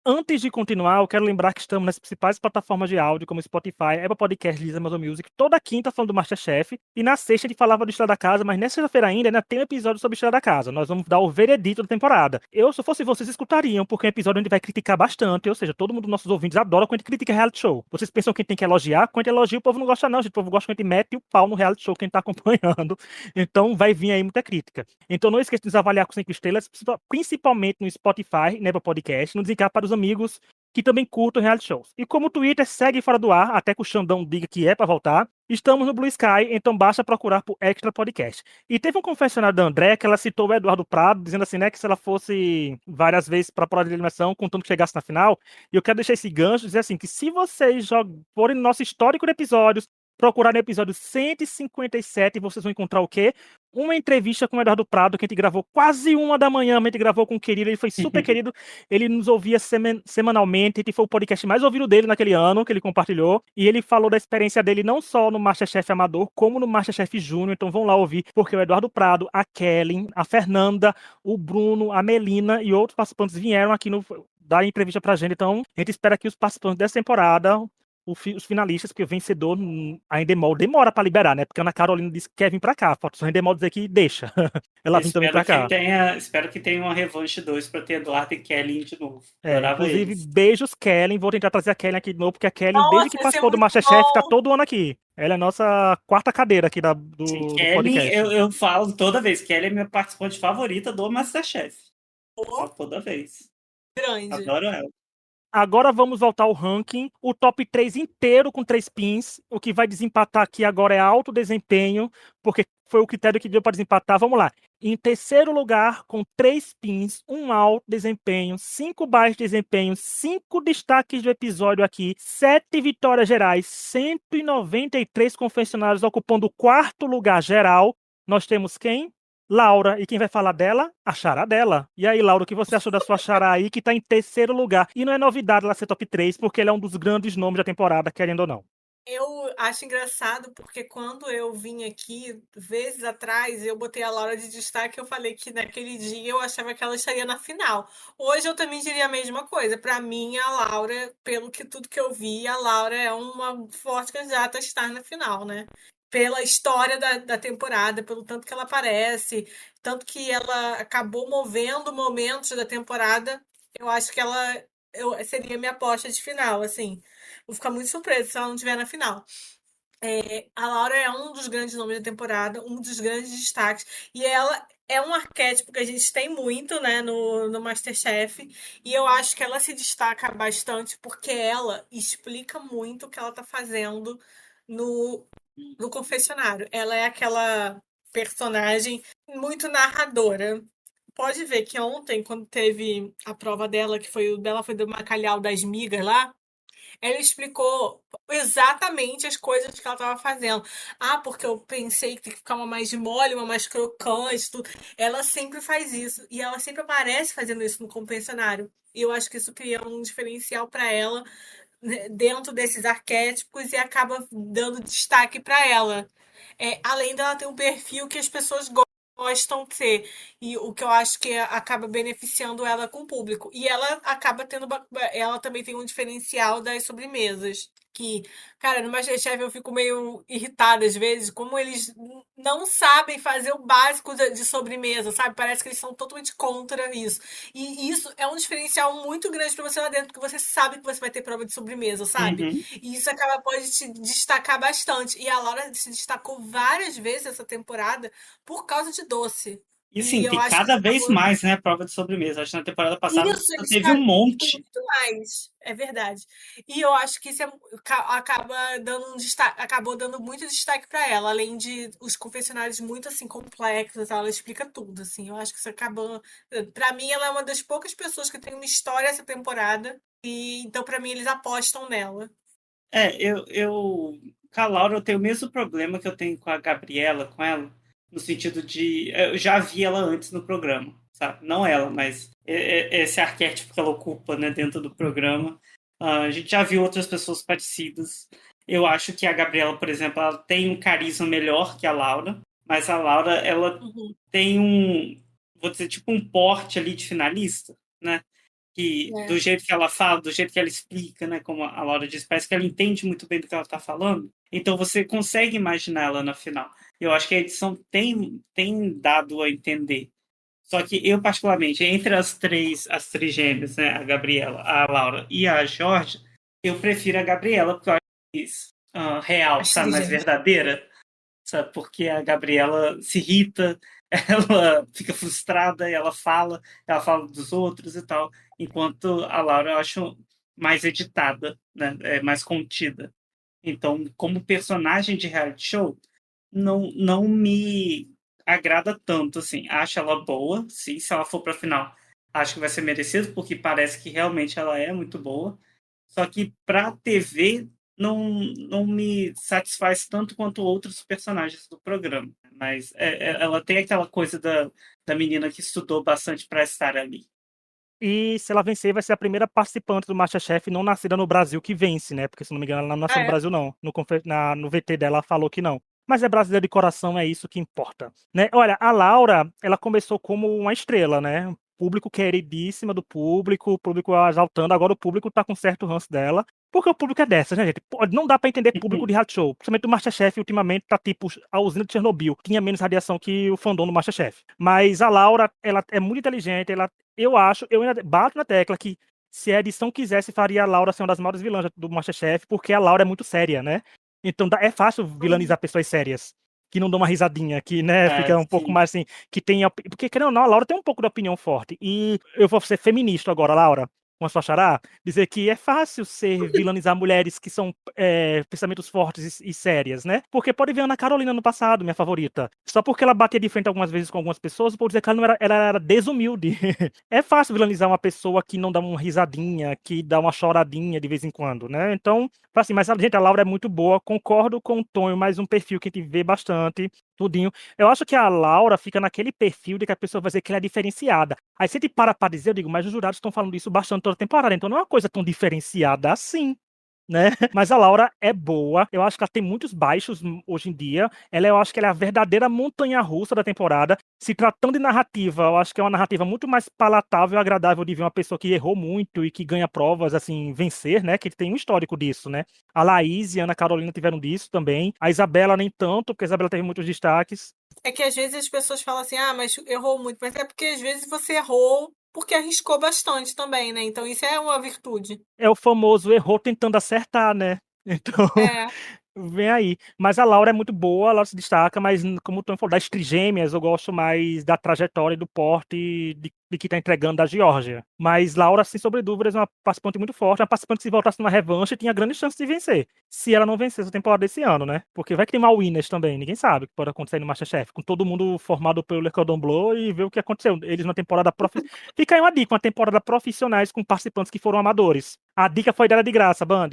Antes de continuar, eu quero lembrar que estamos nas principais plataformas de áudio, como Spotify, Apple Podcasts, Deezer, Amazon Music, toda quinta falando do MasterChef, e na sexta a gente falava do Estrela da Casa, mas nessa sexta-feira ainda tem um episódio sobre o Estrela da Casa. Nós vamos dar o veredito da temporada. Eu, se eu fosse vocês, escutariam, porque é um episódio onde vai criticar bastante, ou seja, todo mundo dos nossos ouvintes adora quando a gente critica reality show. Vocês pensam que a gente tem que elogiar? Quando a gente elogia, o povo não gosta não, gente. O povo gosta quando a gente mete o pau no reality show que a gente tá acompanhando. Então vai vir aí muita crítica. Então não esqueça de nos avaliar com 5 estrelas, principalmente no Spotify, né, para podcast, nos indicar para os amigos que também curtam reality shows. E como o Twitter segue fora do ar, até que o Xandão diga que é para voltar, estamos no Blue Sky, então basta procurar por Extra Podcast. E teve um confessionário da André que ela citou o Eduardo Prado, dizendo assim, né, que se ela fosse várias vezes para a prova de eliminação, contando que chegasse na final, e eu quero deixar esse gancho, dizer assim, que se vocês forem no nosso histórico de episódios, procurar no episódio 157, vocês vão encontrar o quê? Uma entrevista com o Eduardo Prado, que a gente gravou quase 1 da manhã, a gente gravou com o querido, ele foi super querido, ele nos ouvia semanalmente, e foi o podcast mais ouvido dele naquele ano, que ele compartilhou, e ele falou da experiência dele não só no MasterChef Amador, como no MasterChef Júnior, então vão lá ouvir, porque o Eduardo Prado, a Kelly, a Fernanda, o Bruno, a Melina e outros participantes vieram aqui dar entrevista pra gente, então a gente espera que os participantes dessa temporada, os finalistas, porque o vencedor a Endemol demora pra liberar, né? Porque a Ana Carolina disse que quer vir pra cá. Falta só a Endemol dizer que deixa. Ela vir também pra cá. Espero que tenha uma revanche 2 para ter Eduardo e Kelly de novo. Adorava Inclusive, eles. beijos, Kellen. Vou tentar trazer a Kellen aqui de novo, porque a Kellen, desde Nossa, que ia ser participou do muito Masterchef, tá bom. todo ano aqui. Ela é a nossa quarta cadeira aqui Sim, do Kelly, podcast. eu falo toda vez, Kelly é minha participante favorita do Masterchef. Falo toda vez. Grande. Adoro ela. Agora vamos voltar ao ranking. O top 3 inteiro com 3 pins. O que vai desempatar aqui agora é alto desempenho, porque foi o critério que deu para desempatar. Vamos lá. Em terceiro lugar, com 3 pins, um alto desempenho, 5 baixos desempenho, 5 destaques do episódio aqui, 7 vitórias gerais, 193 confessionários ocupando o quarto lugar geral. Nós temos quem? Laura, e quem vai falar dela? A Xará dela. E aí, Laura, o que você achou da sua Xará aí, que tá em terceiro lugar? E não é novidade ela ser top 3, porque ele é um dos grandes nomes da temporada, querendo ou não. Eu acho engraçado porque quando eu vim aqui, vezes atrás, eu botei a Laura de destaque, eu falei que naquele dia eu achava que ela estaria na final. Hoje eu também diria a mesma coisa. Para mim, a Laura, pelo que tudo que eu vi, a Laura é uma forte candidata a estar na final, né? Pela história da temporada, pelo tanto que ela aparece, tanto que ela acabou movendo momentos da temporada, eu acho que seria minha aposta de final, assim. Vou ficar muito surpresa se ela não estiver na final. A Laura é um dos grandes nomes da temporada, um dos grandes destaques. E ela é um arquétipo que a gente tem muito, né, no MasterChef. E eu acho que ela se destaca bastante porque ela explica muito o que ela tá fazendo no, no confessionário. Ela é aquela personagem muito narradora. Pode ver que ontem, quando teve a prova dela, que foi o dela foi do bacalhau das migas lá, ela explicou exatamente as coisas que ela estava fazendo. Ah, porque eu pensei que tem que ficar uma mais mole, uma mais crocante, tudo. Ela sempre faz isso. E ela sempre aparece fazendo isso no confessionário. E eu acho que isso cria um diferencial para ela, né, dentro desses arquétipos e acaba dando destaque para ela. Além dela ter um perfil que as pessoas gostam de ser. E o que eu acho que acaba beneficiando ela com o público. E ela acaba tendo. Ela também tem um diferencial das sobremesas. Que, cara, no MasterChef eu fico meio irritada às vezes, como eles não sabem fazer o básico de sobremesa, sabe? Parece que eles são totalmente contra isso. E isso é um diferencial muito grande pra você lá dentro, porque você sabe que você vai ter prova de sobremesa, sabe? Uhum. E isso acaba pode te destacar bastante. E a Laura se destacou várias vezes essa temporada por causa de doce. E E sim, eu tem acho que cada isso vez acabou. mais, né, prova de sobremesa. Acho que na temporada passada Isso, eles teve um tem monte. muito mais, é verdade. E eu acho que isso acaba dando um destaque, acabou dando muito destaque para ela, além de os confessionários muito assim complexos, ela explica tudo, assim. Eu acho que isso acabou, para mim ela é uma das poucas pessoas que tem uma história essa temporada e então para mim eles apostam nela. Com a Laura eu tenho o mesmo problema que eu tenho com a Gabriela, com ela, no sentido de, eu já vi ela antes no programa, sabe? Não ela, mas esse arquétipo que ela ocupa, né, dentro do programa. A gente já viu outras pessoas parecidas. Eu acho que a Gabriela, por exemplo, ela tem um carisma melhor que a Laura, mas a Laura, ela Uhum. tem vou dizer, tipo um porte ali de finalista, né? Que do É. jeito que ela fala, do jeito que ela explica, né, como a Laura disse, parece que ela entende muito bem do que ela está falando. Então você consegue imaginar ela na final. Eu acho que a edição tem dado a entender. Só que eu, particularmente, entre as três gêmeas, né, a Gabriela, a Laura e a Jorge, eu prefiro a Gabriela, porque eu acho mais real, As sabe, mais trigêmeas. verdadeira, sabe, porque a Gabriela se irrita, ela fica frustrada, ela fala dos outros e tal, enquanto a Laura eu acho mais editada, né, mais contida. Então, como personagem de reality show, não me agrada tanto, assim. Acho ela boa, sim, se ela for pra final, acho que vai ser merecido, porque parece que realmente ela é muito boa. Só que pra TV não me satisfaz tanto quanto outros personagens do programa. Mas ela tem aquela coisa da menina que estudou bastante pra estar ali. E se ela vencer, vai ser a primeira participante do MasterChef não nascida no Brasil que vence, né? Porque, se não me engano, ela não nasceu Ah, no é? Brasil, não. No VT dela, ela falou que não. Mas é brasileira de coração, é isso que importa, né? Olha, a Laura, ela começou como uma estrela, né? Público queridíssima do público, o público exaltando. Agora o público tá com certo ranço dela. Porque o público é dessa, né, gente? Pô, não dá pra entender público de reality show. Principalmente o MasterChef, ultimamente, tá tipo a usina de Chernobyl. Tinha menos radiação que o fandom do MasterChef. Mas a Laura, ela é muito inteligente, eu ainda bato na tecla que se a edição quisesse, faria a Laura ser uma das maiores vilãs do MasterChef, porque a Laura é muito séria, né? Então é fácil Uhum. vilanizar pessoas sérias, que não dão uma risadinha, que, né, Ah, fica um pouco sim. mais assim, que tem. Porque, querendo ou não, a Laura tem um pouco de opinião forte. E eu vou ser feminista agora, Laura, com a sua xará, dizer que é fácil ser vilanizar mulheres que são pensamentos fortes e sérias, né? Porque pode ver a Ana Carolina no passado, minha favorita. Só porque ela batia de frente algumas vezes com algumas pessoas, pode dizer que ela era desumilde. É fácil vilanizar uma pessoa que não dá uma risadinha, que dá uma choradinha de vez em quando, né? Então, assim, mas gente, a Laura é muito boa, concordo com o Tonho, mais um perfil que a gente vê bastante, tudinho. Eu acho que a Laura fica naquele perfil de que a pessoa vai dizer que ela é diferenciada. Aí se a gente para dizer, eu digo, mas os jurados estão falando isso bastante toda a temporada, então não é uma coisa tão diferenciada assim, né? Mas a Laura é boa. Eu acho que ela tem muitos baixos hoje em dia. Eu acho que ela é a verdadeira montanha-russa da temporada. Se tratando de narrativa, eu acho que é uma narrativa muito mais palatável e agradável de ver uma pessoa que errou muito e que ganha provas, assim, vencer, né? Que tem um histórico disso, né? A Laís e a Ana Carolina tiveram disso também. A Isabela nem tanto, porque a Isabela teve muitos destaques. É que às vezes as pessoas falam assim, ah, mas errou muito. Mas é porque às vezes você errou porque arriscou bastante também, né? Então isso é uma virtude. É o famoso errou tentando acertar, né? Então, É. vem aí. Mas a Laura é muito boa, ela se destaca, mas como o Tom falou, das trigêmeas, eu gosto mais da trajetória e do porte de que tá entregando da Geórgia. Mas Laura, sem sobre dúvidas, é uma participante muito forte, uma participante que se voltasse numa revanche tinha grande chance de vencer. Se ela não vencesse a temporada desse ano, né? Porque vai que tem mal winners também, ninguém sabe o que pode acontecer no MasterChef, com todo mundo formado pelo Le Cordon Bleu e ver o que aconteceu. Eles na temporada Fica aí uma dica, uma temporada profissionais com participantes que foram amadores. A dica foi dela de graça, Band.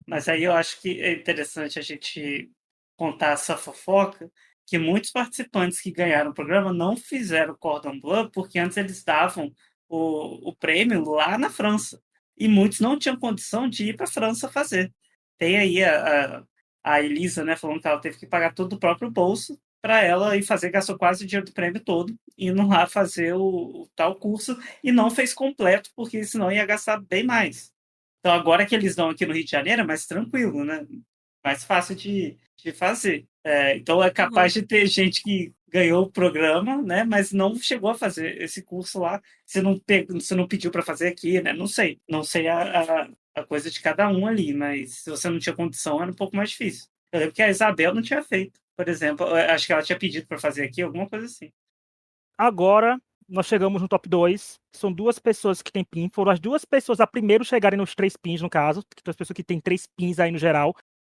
Mas aí eu acho que é interessante a gente contar essa fofoca, que muitos participantes que ganharam o programa não fizeram Cordon Bleu, porque antes eles davam o prêmio lá na França. E muitos não tinham condição de ir para a França fazer. Tem aí a Elisa, né, falando que ela teve que pagar tudo do próprio bolso para ela ir fazer, gastou quase o dinheiro do prêmio todo, indo lá fazer o tal curso, e não fez completo, porque senão ia gastar bem mais. Então, agora que eles dão aqui no Rio de Janeiro, é mais tranquilo, né? Mais fácil de fazer. Então, é Uhum. capaz de ter gente que ganhou o programa, né? Mas não chegou a fazer esse curso lá. Você não pediu para fazer aqui, né? Não sei. Não sei a coisa de cada um ali, mas se você não tinha condição, era um pouco mais difícil. Eu lembro que a Isabel não tinha feito, por exemplo. Eu acho que ela tinha pedido para fazer aqui, alguma coisa assim. Agora, nós chegamos no top 2. São duas pessoas que têm pin. Foram as duas pessoas a primeiro chegarem nos 3 pins, no caso. Que são as pessoas que têm 3 pins aí no geral.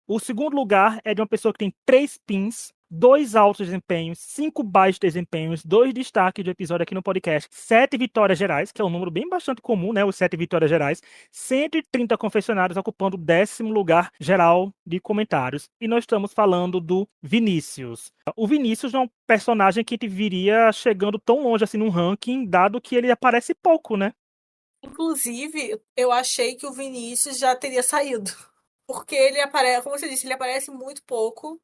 O segundo lugar é de uma pessoa que tem 3 pins, 2 altos desempenhos, 5 baixos desempenhos, 2 destaques do episódio aqui no podcast, 7 vitórias gerais, que é um número bem bastante comum, né? Os 7 vitórias gerais, 130 confessionários ocupando o 10º lugar geral de comentários. E nós estamos falando do Vinícius. O Vinícius não é um personagem que viria chegando tão longe assim no ranking, dado que ele aparece pouco, né? Inclusive, eu achei que o Vinícius já teria saído. Porque ele aparece, como você disse, ele aparece muito pouco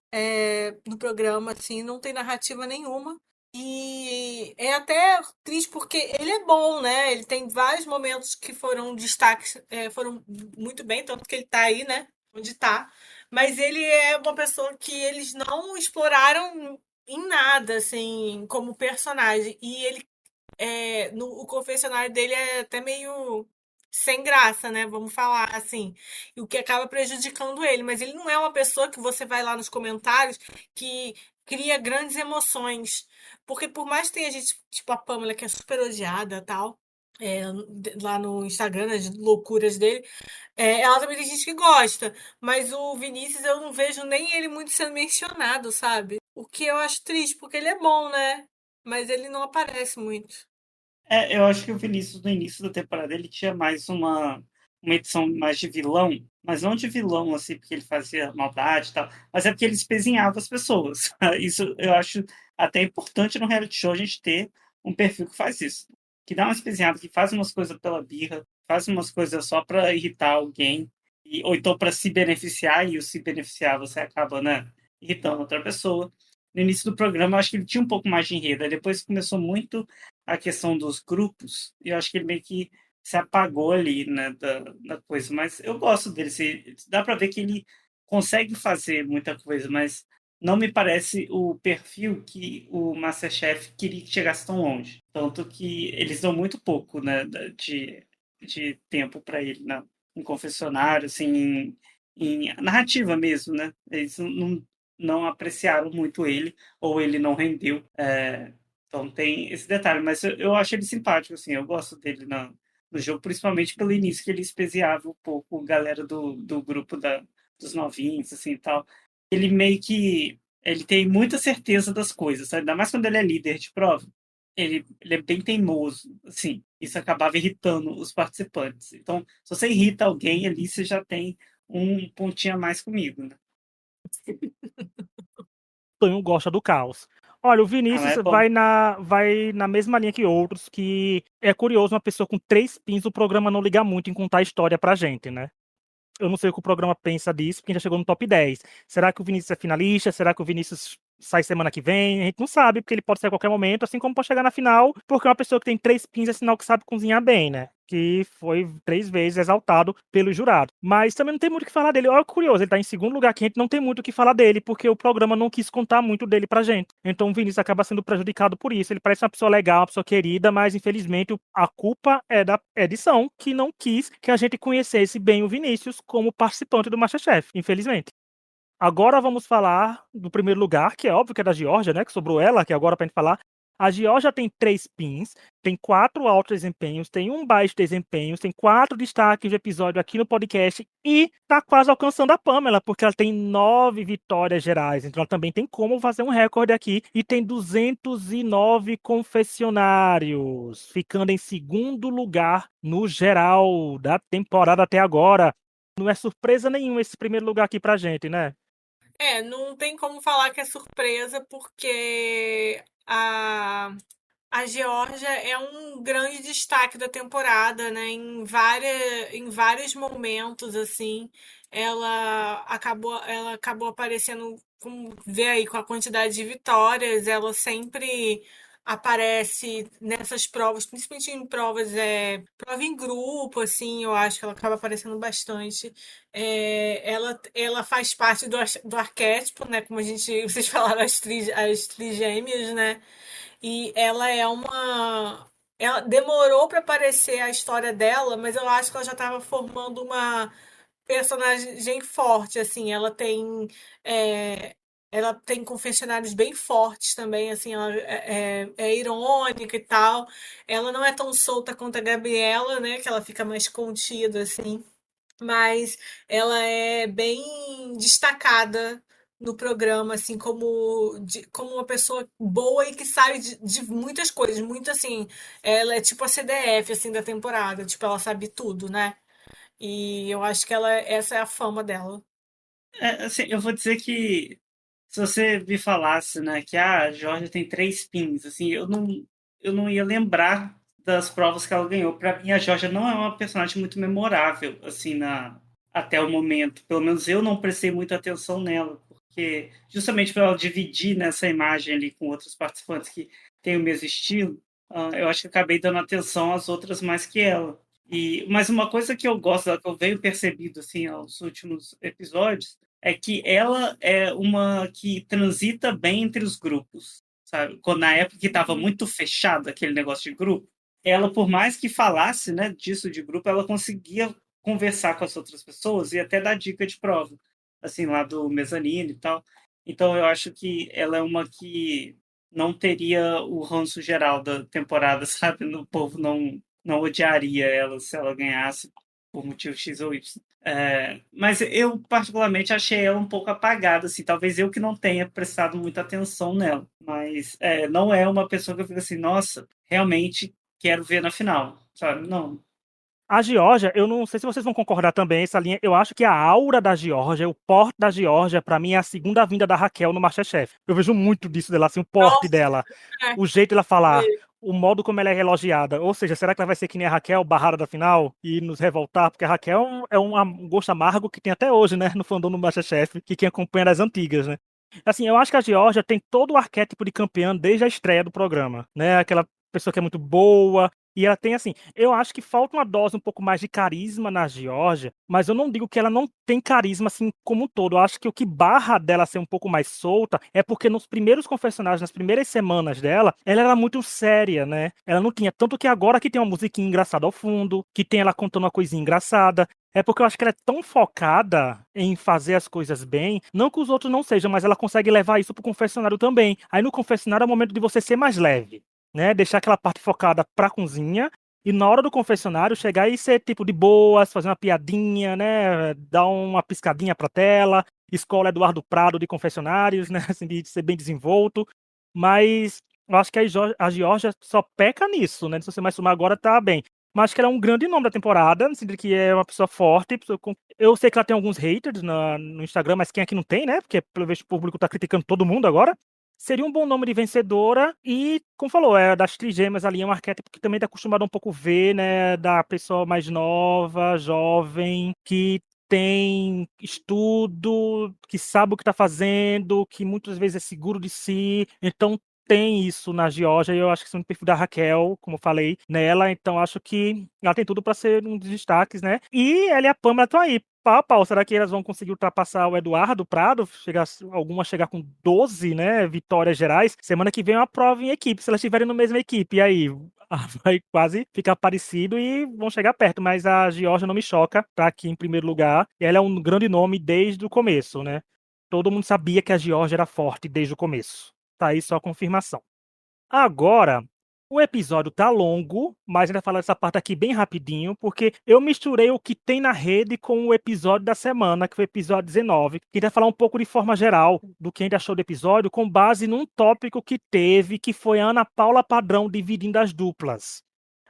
no programa, assim, não tem narrativa nenhuma. E é até triste porque ele é bom, né? Ele tem vários momentos que foram destaques, foram muito bem, tanto que ele tá aí, né? Onde tá. Mas ele é uma pessoa que eles não exploraram em nada, assim, como personagem. E ele o confessionário dele é até meio sem graça, né? Vamos falar assim. E o que acaba prejudicando ele. Mas ele não é uma pessoa que você vai lá nos comentários que cria grandes emoções. Porque por mais que tenha gente, tipo a Pamela, que é super odiada e tal, é, lá no Instagram, as loucuras dele, ela também tem gente que gosta. Mas o Vinícius eu não vejo nem ele muito sendo mencionado, sabe? O que eu acho triste, porque ele é bom, né? Mas ele não aparece muito. Eu acho que o Vinícius, no início da temporada, ele tinha mais uma edição mais de vilão, mas não de vilão, assim, porque ele fazia maldade e tal, mas é porque ele espezinhava as pessoas. Isso eu acho até importante no reality show a gente ter um perfil que faz isso. Que dá uma espezinhada, que faz umas coisas pela birra, faz umas coisas só para irritar alguém, ou então para se beneficiar, e o se beneficiar você acaba, né, irritando outra pessoa. No início do programa, eu acho que ele tinha um pouco mais de enredo, aí depois começou muito a questão dos grupos, e eu acho que ele meio que se apagou ali, né, da coisa. Mas eu gosto dele. Dá para ver que ele consegue fazer muita coisa, mas não me parece o perfil que o MasterChef queria que chegasse tão longe. Tanto que eles dão muito pouco, né, de tempo para ele, né, em confessionário, assim, em narrativa mesmo, né? Eles não apreciaram muito ele, ou ele não rendeu. Então tem esse detalhe, mas eu acho ele simpático, assim, eu gosto dele no jogo, principalmente pelo início que ele espeziava um pouco a galera do grupo dos novinhos, assim, e tal. Ele meio que, ele tem muita certeza das coisas, sabe? Ainda mais quando ele é líder de prova, ele é bem teimoso, assim, isso acabava irritando os participantes. Então, se você irrita alguém ali, você já tem um pontinho a mais comigo, né? Tonho gosta do caos. Olha, o Ah, Vinícius mas é bom. vai na mesma linha que outros, que é curioso uma pessoa com 3 pins, o programa não ligar muito em contar a história pra gente, né? Eu não sei o que o programa pensa disso, porque a gente já chegou no top 10. Será que o Vinícius é finalista? Será que o Vinícius sai semana que vem? A gente não sabe, porque ele pode sair a qualquer momento, assim como pode chegar na final, porque uma pessoa que tem 3 pins é sinal que sabe cozinhar bem, né? Que foi 3 vezes exaltado pelo jurado. Mas também não tem muito o que falar dele. Olha que curioso, ele tá em segundo lugar, que a gente não tem muito o que falar dele, porque o programa não quis contar muito dele pra gente. Então o Vinícius acaba sendo prejudicado por isso. Ele parece uma pessoa legal, uma pessoa querida, mas infelizmente a culpa é da edição, que não quis que a gente conhecesse bem o Vinícius como participante do MasterChef, infelizmente. Agora vamos falar do primeiro lugar, que é óbvio que é da Geórgia, né? Que sobrou ela, que agora pra gente falar. A Geórgia tem 3 pins, tem 4 altos desempenhos, tem um baixo desempenho, tem 4 destaques de episódio aqui no podcast e tá quase alcançando a Pamela, porque ela tem 9 vitórias gerais. Então ela também tem como fazer um recorde aqui e tem 209 confessionários, ficando em segundo lugar no geral da temporada até agora. Não é surpresa nenhuma esse primeiro lugar aqui pra gente, né? Não tem como falar que é surpresa, porque a Geórgia é um grande destaque da temporada, né? Em vários momentos, assim, ela acabou aparecendo, como vê aí, com a quantidade de vitórias, ela sempre aparece nessas provas, principalmente em provas, prova em grupo, assim, eu acho que ela acaba aparecendo bastante. Ela faz parte do arquétipo, né? Como vocês falaram, as trigêmeas, né? E ela é uma. Ela demorou para aparecer a história dela, mas eu acho que ela já estava formando uma personagem forte, assim. Ela tem. Ela tem confessionários bem fortes também, assim, ela é irônica e tal. Ela não é tão solta quanto a Gabriela, né? Que ela fica mais contida, assim. Mas ela é bem destacada no programa, assim, como uma pessoa boa e que sabe de muitas coisas, muito assim, ela é tipo a CDF, assim, da temporada, tipo, ela sabe tudo, né? E eu acho que essa é a fama dela. Assim, eu vou dizer que se você me falasse, né, que a Georgia tem 3 pins, assim, eu não ia lembrar das provas que ela ganhou. Para mim, a Georgia não é uma personagem muito memorável, assim, até o momento. Pelo menos eu não prestei muita atenção nela, porque justamente para ela dividir nessa imagem ali com outros participantes que têm o mesmo estilo, eu acho que acabei dando atenção às outras mais que ela. Mas uma coisa que eu gosto dela, que eu venho percebido assim aos últimos episódios, é que ela é uma que transita bem entre os grupos, sabe? Quando na época que estava Uhum. muito fechado aquele negócio de grupo, ela, por mais que falasse, né, disso de grupo, ela conseguia conversar com as outras pessoas e até dar dica de prova, assim, lá do mezanino e tal. Então eu acho que ela é uma que não teria o ranço geral da temporada, sabe? O povo não odiaria ela se ela ganhasse por motivo X ou Y. Mas eu, particularmente, achei ela um pouco apagada, assim. Talvez eu que não tenha prestado muita atenção nela. Mas não é uma pessoa que eu fico assim, nossa, realmente quero ver na final, sabe? Não. A Geórgia, eu não sei se vocês vão concordar também, essa linha. Eu acho que a aura da Geórgia, o porte da Geórgia, pra mim, é a segunda vinda da Raquel no MasterChef. Eu vejo muito disso dela, assim, o porte Nossa, dela, é, o jeito dela falar, mesmo. o modo como ela é elogiada. Ou seja, será que ela vai ser que nem a Raquel, barrada da final, e nos revoltar? Porque a Raquel é um gosto amargo que tem até hoje, né, no fandom do MasterChef, que quem acompanha das antigas, né? Assim, eu acho que a Geórgia tem todo o arquétipo de campeã desde a estreia do programa, né? Aquela pessoa que é muito boa, e ela tem assim, eu acho que falta uma dose um pouco mais de carisma na Geórgia, mas eu não digo que ela não tem carisma assim como um todo. Eu acho que o que barra dela ser um pouco mais solta é porque nos primeiros confessionários, nas primeiras semanas dela, ela era muito séria, né? Ela não tinha, tanto que agora que tem uma musiquinha engraçada ao fundo, que tem ela contando uma coisinha engraçada, é porque eu acho que ela é tão focada em fazer as coisas bem, não que os outros não sejam, mas ela consegue levar isso pro confessionário também. Aí no confessionário é o momento de você ser mais leve, né? Deixar aquela parte focada pra cozinha e na hora do confessionário chegar e ser tipo de boas, fazer uma piadinha, né? Dar uma piscadinha pra tela, escola Eduardo Prado de confessionários, né? Assim, de ser bem desenvolto. Mas eu acho que a Georgia só peca nisso, né? Se você mais somar agora, tá bem. Mas acho que ela é um grande nome da temporada, no sentido que é uma pessoa forte. Eu sei que ela tem alguns haters no Instagram, mas quem aqui não tem, né? Porque pelo visto o público tá criticando todo mundo agora. Seria um bom nome de vencedora e, como falou, é das trigêmeas ali, é um arquétipo que também está acostumado a um pouco ver, né, da pessoa mais nova, jovem, que tem estudo, que sabe o que está fazendo, que muitas vezes é seguro de si. Então tem isso na Georgia e eu acho que isso é um perfil da Raquel, como eu falei nela, então acho que ela tem tudo para ser um dos destaques, né? E ela e a Pamela estão aí pau a pau. Será que elas vão conseguir ultrapassar o Eduardo Prado? Alguma chegar com 12, né, vitórias gerais? Semana que vem é uma prova em equipe, se elas estiverem na mesma equipe. E aí, vai quase ficar parecido e vão chegar perto. Mas a Georgia não me choca, tá aqui em primeiro lugar. E ela é um grande nome desde o começo, né? Todo mundo sabia que a Georgia era forte desde o começo. Tá aí só a confirmação. Agora, o episódio tá longo, mas ainda falar essa parte aqui bem rapidinho, porque eu misturei o que tem na rede com o episódio da semana, que foi o episódio 19. Queria falar um pouco de forma geral do que a gente achou do episódio, com base num tópico que teve, que foi a Ana Paula Padrão dividindo as duplas,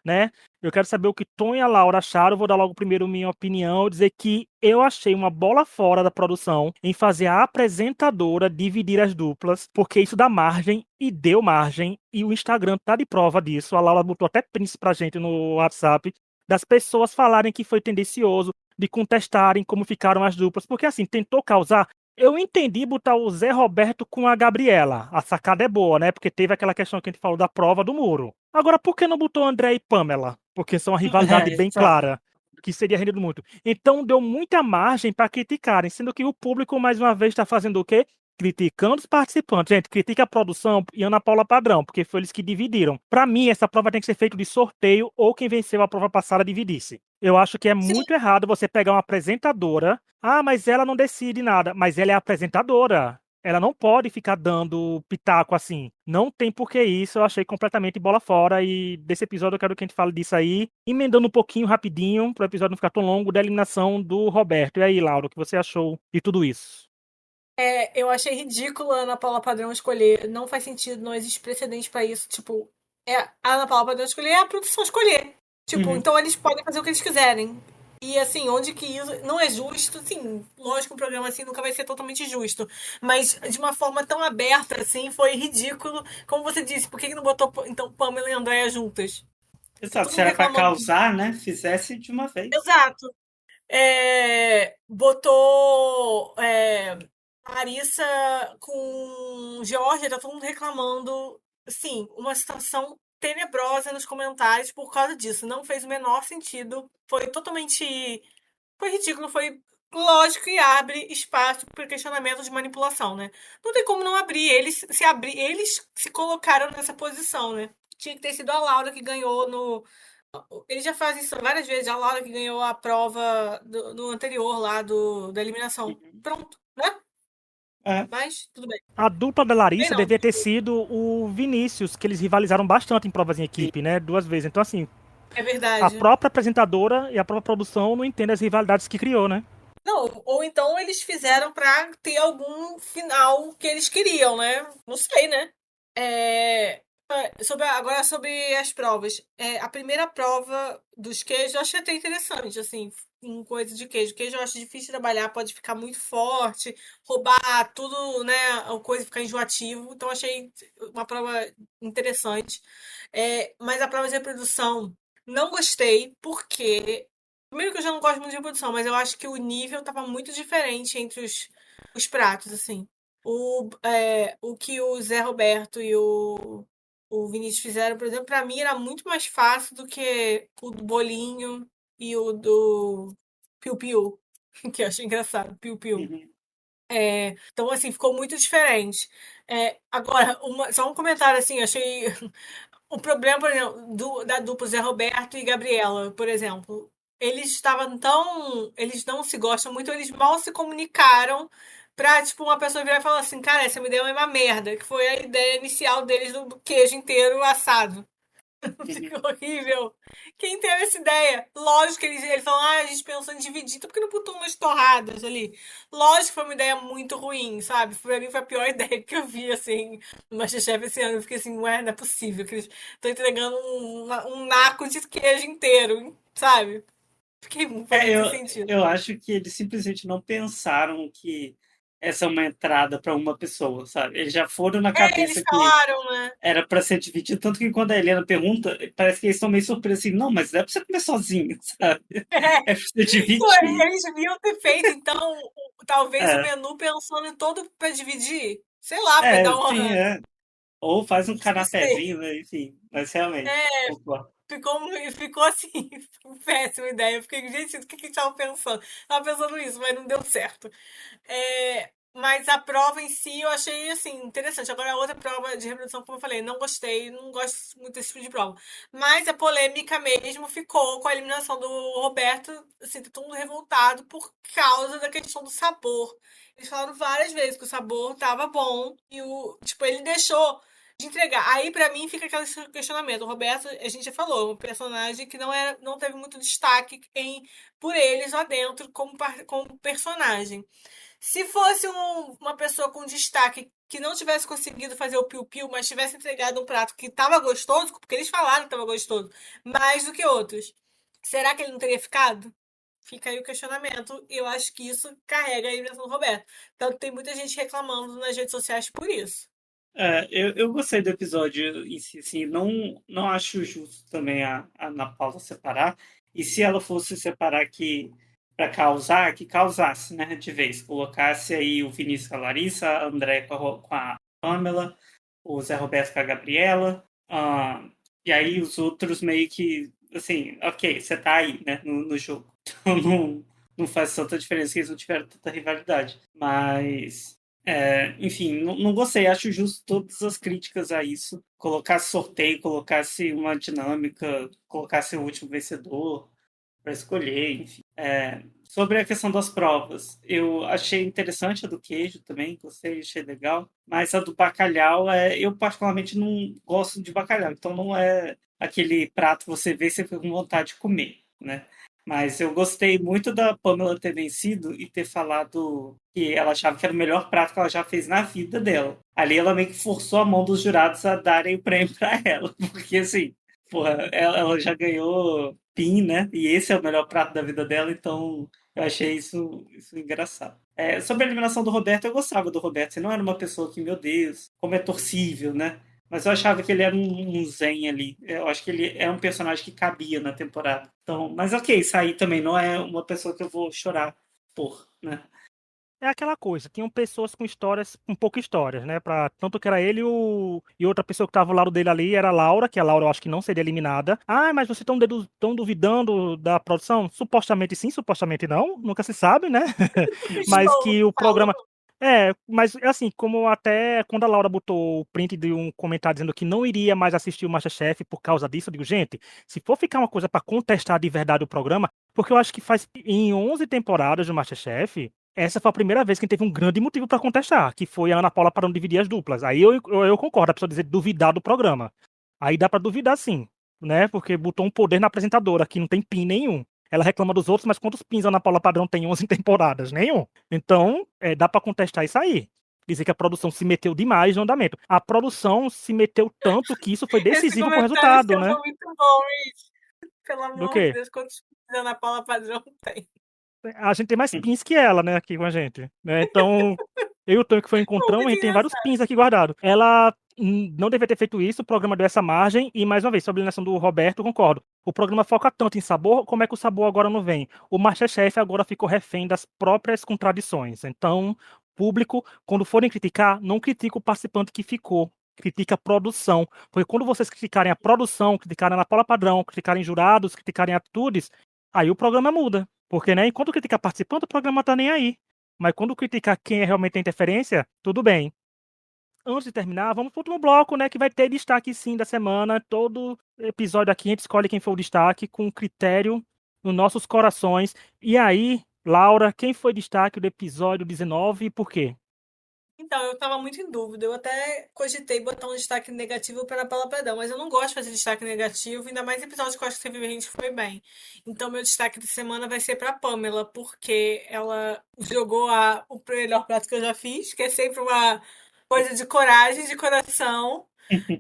né? Eu quero saber o que Tom e a Laura acharam. Eu vou dar logo primeiro minha opinião, dizer que eu achei uma bola fora da produção em fazer a apresentadora dividir as duplas, porque isso dá margem e deu margem, e o Instagram tá de prova disso. A Laura botou até prints pra gente no WhatsApp das pessoas falarem que foi tendencioso, de contestarem como ficaram as duplas, porque assim, tentou causar. Eu entendi botar o Zé Roberto com a Gabriela. A sacada é boa, né? Porque teve aquela questão que a gente falou da prova do muro. Agora, por que não botou André e Pamela? Porque são uma rivalidade bem Sabe? clara, que seria rendido muito. Então, deu muita margem para criticarem, sendo que o público, mais uma vez, está fazendo o quê? Criticando os participantes. Gente, critica a produção e Ana Paula Padrão, porque foi eles que dividiram. Para mim, essa prova tem que ser feita de sorteio ou quem venceu a prova passada dividisse. Eu acho que é Sim, muito errado você pegar uma apresentadora. Ah, mas ela não decide nada. Mas ela é apresentadora. Ela não pode ficar dando pitaco assim. Não tem por que isso. Eu achei completamente bola fora. E desse episódio eu quero que a gente fale disso aí. Emendando um pouquinho rapidinho, para o episódio não ficar tão longo, da eliminação do Roberto. E aí, Laura, o que você achou de tudo isso? Eu achei ridícula a Ana Paula Padrão escolher. Não faz sentido, não existe precedente pra isso. Tipo, a Ana Paula Padrão escolher é a produção escolher. Tipo, Uhum. então eles podem fazer o que eles quiserem. E assim, onde que isso não é justo, sim, lógico que um programa assim nunca vai ser totalmente justo. Mas de uma forma tão aberta, assim, foi ridículo. Como você disse, por que não botou então Pamela e Andréia juntas? Tá Exato, todo se mundo era pra reclamando. causar, né? Fizesse de uma vez. Exato. Botou Larissa com Georgia, tá todo mundo reclamando. Sim, uma situação tenebrosa nos comentários por causa disso. Não fez o menor sentido. Foi totalmente. Foi ridículo, foi lógico e abre espaço para questionamento de manipulação, né? Não tem como não abrir. Eles se colocaram nessa posição, né? Tinha que ter sido a Laura que ganhou no, eles já fazem isso várias vezes. A Laura que ganhou a prova do anterior lá da eliminação. Uhum. Pronto, né? É, Mas tudo bem. A dupla da Bem Larissa não, devia ter desculpa. sido o Vinícius, que eles rivalizaram bastante em provas em sim. equipe, né? 2 vezes. Então, assim, É a verdade. própria apresentadora e a própria produção não entendem as rivalidades que criou, né? Não, ou então eles fizeram pra ter algum final que eles queriam, né? Não sei, né? É, agora sobre as provas. A primeira prova dos queijos eu achei até interessante, assim, em coisa de queijo. Queijo eu acho difícil de trabalhar, pode ficar muito forte, roubar tudo, né? A coisa ficar enjoativo. Então achei uma prova interessante. Mas a prova de reprodução não gostei, porque. Primeiro que eu já não gosto muito de reprodução, mas eu acho que o nível tava muito diferente entre os pratos, assim. O que o Zé Roberto e o Vinícius fizeram, por exemplo, pra mim era muito mais fácil do que o do Bolinho e o do Piu Piu, que eu achei engraçado, Piu Piu. Uhum. Então, assim, ficou muito diferente. Agora, só um comentário, assim, achei o problema, por exemplo, da dupla Zé Roberto e Gabriela, por exemplo, eles estavam tão. Eles não se gostam muito, eles mal se comunicaram pra, tipo, uma pessoa virar e falar assim: cara, essa minha ideia é uma merda, que foi a ideia inicial deles do queijo inteiro assado. Que Uhum. horrível. Quem teve essa ideia? Lógico que eles falam, a gente pensou em dividir, então por que não botou umas torradas ali? Lógico que foi uma ideia muito ruim, sabe? Pra mim foi a pior ideia que eu vi, assim, no MasterChef esse ano. Eu fiquei assim, ué, não é possível que eles estão entregando um naco de queijo inteiro, sabe? Fiquei, foi É, muito eu, sem sentido. eu acho que eles simplesmente não pensaram que essa é uma entrada para uma pessoa, sabe? Eles já foram na Eles cabeça que falaram, né? era para ser dividido, tanto que quando a Helena pergunta, parece que eles estão meio surpresos assim, não, mas não é para você comer sozinho, sabe? É para você Pô, dividir. eles deviam ter feito, então, talvez o É, menu pensando em todo pra dividir. Sei lá, pra dar sim, uma. é. Ou faz um Não sei. canapézinho, né? Enfim, mas realmente, concordo. Ficou assim, péssima ideia. Eu fiquei, gente, o que que estavam pensando? Tava pensando nisso, mas não deu certo. Mas a prova em si eu achei assim interessante. Agora a outra prova de reprodução, como eu falei, não gostei, não gosto muito desse tipo de prova. Mas a polêmica mesmo ficou com a eliminação do Roberto, assim, tá todo mundo revoltado por causa da questão do sabor. Eles falaram várias vezes que o sabor tava bom e tipo, ele deixou de entregar. Aí pra mim fica aquele questionamento. O Roberto, a gente já falou, um personagem que não teve muito destaque por eles lá dentro como personagem. Se fosse uma pessoa com destaque que não tivesse conseguido fazer o piu-piu, mas tivesse entregado um prato que estava gostoso, porque eles falaram que estava gostoso, mais do que outros, será que ele não teria ficado? Fica aí o questionamento. E eu acho que isso carrega a eliminação do Roberto. Tanto tem muita gente reclamando nas redes sociais por isso. Eu gostei do episódio em si, assim, não acho justo também a Ana Paula separar. E se ela fosse separar que para causar, que causasse, né, de vez. Colocasse aí o Vinícius com a Larissa, a André com a Pamela, o Zé Roberto com a Gabriela. E aí os outros meio que, assim, ok, você tá aí, né, no jogo. Então não faz tanta diferença que eles não tiveram tanta rivalidade. Mas. Enfim, não gostei. Acho justo todas as críticas a isso. Colocasse sorteio, colocasse uma dinâmica, colocasse o último vencedor. para escolher, enfim. Sobre a questão das provas, eu achei interessante a do queijo também, gostei, achei legal. Mas a do bacalhau, eu particularmente não gosto de bacalhau, então não é aquele prato que você vê e você fica com vontade de comer, né? Mas eu gostei muito da Pamela ter vencido e ter falado que ela achava que era o melhor prato que ela já fez na vida dela. Ali ela meio que forçou a mão dos jurados a darem o prêmio para ela, porque assim, porra, ela já ganhou PIN, né? E esse é o melhor prato da vida dela, então eu achei isso engraçado. Sobre a eliminação do Roberto, eu gostava do Roberto. Você não era uma pessoa que, meu Deus, como é torcível, né? Mas eu achava que ele era um zen ali. Eu acho que ele é um personagem que cabia na temporada. Então, mas ok, sair também não é uma pessoa que eu vou chorar por, né? É aquela coisa, tinham pessoas com histórias, com poucas histórias, né? Tanto que era ele e outra pessoa que estava ao lado dele ali era a Laura, que a Laura eu acho que não seria eliminada. Ah, mas vocês estão duvidando da produção? Supostamente sim, supostamente não, nunca se sabe, né? Mas Estou que o programa. falando. Mas assim, como até quando a Laura botou o print de um comentário dizendo que não iria mais assistir o MasterChef por causa disso, eu digo, gente, se for ficar uma coisa para contestar de verdade o programa, porque eu acho que faz em 11 temporadas do MasterChef, essa foi a primeira vez que teve um grande motivo para contestar, que foi a Ana Paula parando de dividir as duplas. Aí eu concordo, a pessoa dizer duvidar do programa. Aí dá para duvidar sim, né? Porque botou um poder na apresentadora, que não tem pin nenhum. Ela reclama dos outros, mas quantos pins a Ana Paula Padrão tem em 11 temporadas? Nenhum. Então, dá pra contestar isso aí. Dizer que a produção se meteu demais no andamento. A produção se meteu tanto que isso foi Esse decisivo pro comentário resultado, seu né? foi muito bom, Rich. Pelo Do amor de quê? Deus, quantos Ana Paula Padrão tem? A gente tem mais pins que ela, né, aqui com a gente. Né? Então, eu e o Tonho que foi um Foi encontrão, a muito gente tem vários engraçado. pins aqui guardados. Ela não deveria ter feito isso, o programa deu essa margem, e mais uma vez, sobre a eliminação do Roberto, concordo. O programa foca tanto em sabor, como é que o sabor agora não vem? O MasterChef agora ficou refém das próprias contradições. Então, público, quando forem criticar, não critica o participante que ficou. Critica a produção. Porque quando vocês criticarem a produção, criticarem a Ana Paula Padrão, criticarem jurados, criticarem atitudes, aí o programa muda. Porque, né, enquanto criticar participante, o programa tá nem aí. Mas quando criticar quem é realmente a interferência, tudo bem. Antes de terminar, vamos pro último bloco, né, que vai ter destaque sim da semana. Todo episódio aqui a gente escolhe quem foi o destaque com critério nos nossos corações. E aí, Laura, quem foi destaque do episódio 19 e por quê? Então, eu estava muito em dúvida. Eu até cogitei botar um destaque negativo para a Paula Perdão, mas eu não gosto de fazer destaque negativo, ainda mais episódios que eu acho que teve gente que foi bem. Então, meu destaque de semana vai ser para Pamela, porque ela jogou o melhor prato que eu já fiz, que é sempre uma coisa de coragem, de coração.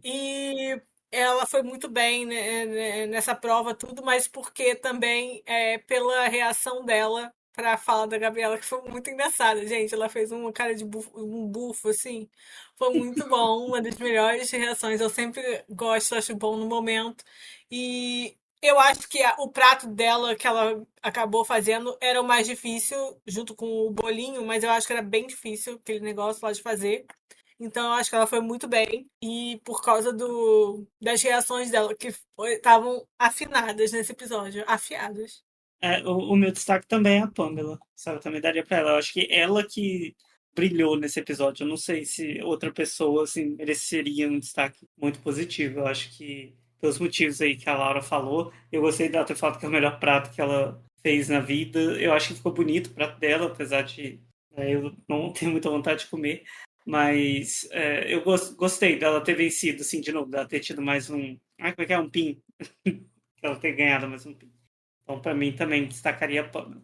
E ela foi muito bem, né, nessa prova, tudo, mas porque também pela reação dela para a fala da Gabriela, que foi muito engraçada, gente. Ela fez uma cara de um bufo, assim. Foi muito bom, uma das melhores reações. Eu sempre gosto, acho bom no momento. E eu acho que o prato dela, que ela acabou fazendo, era o mais difícil, junto com o bolinho, mas eu acho que era bem difícil aquele negócio lá de fazer. Então, eu acho que ela foi muito bem. E por causa das reações dela, que estavam afinadas nesse episódio. Afiadas. O meu destaque também é a Pamela, sabe? Eu também daria pra ela. Eu acho que ela que brilhou nesse episódio. Eu não sei se outra pessoa assim, mereceria um destaque muito positivo. Eu acho que, pelos motivos aí que a Laura falou, eu gostei dela ter falado que é o melhor prato que ela fez na vida. Eu acho que ficou bonito o prato dela, apesar de eu não ter muita vontade de comer. Mas eu gostei dela ter vencido, assim, de novo, dela ter tido mais um. Ah, como é que é? Um pin. Ela ter ganhado mais um pin. Então, para mim, também destacaria a Pamela.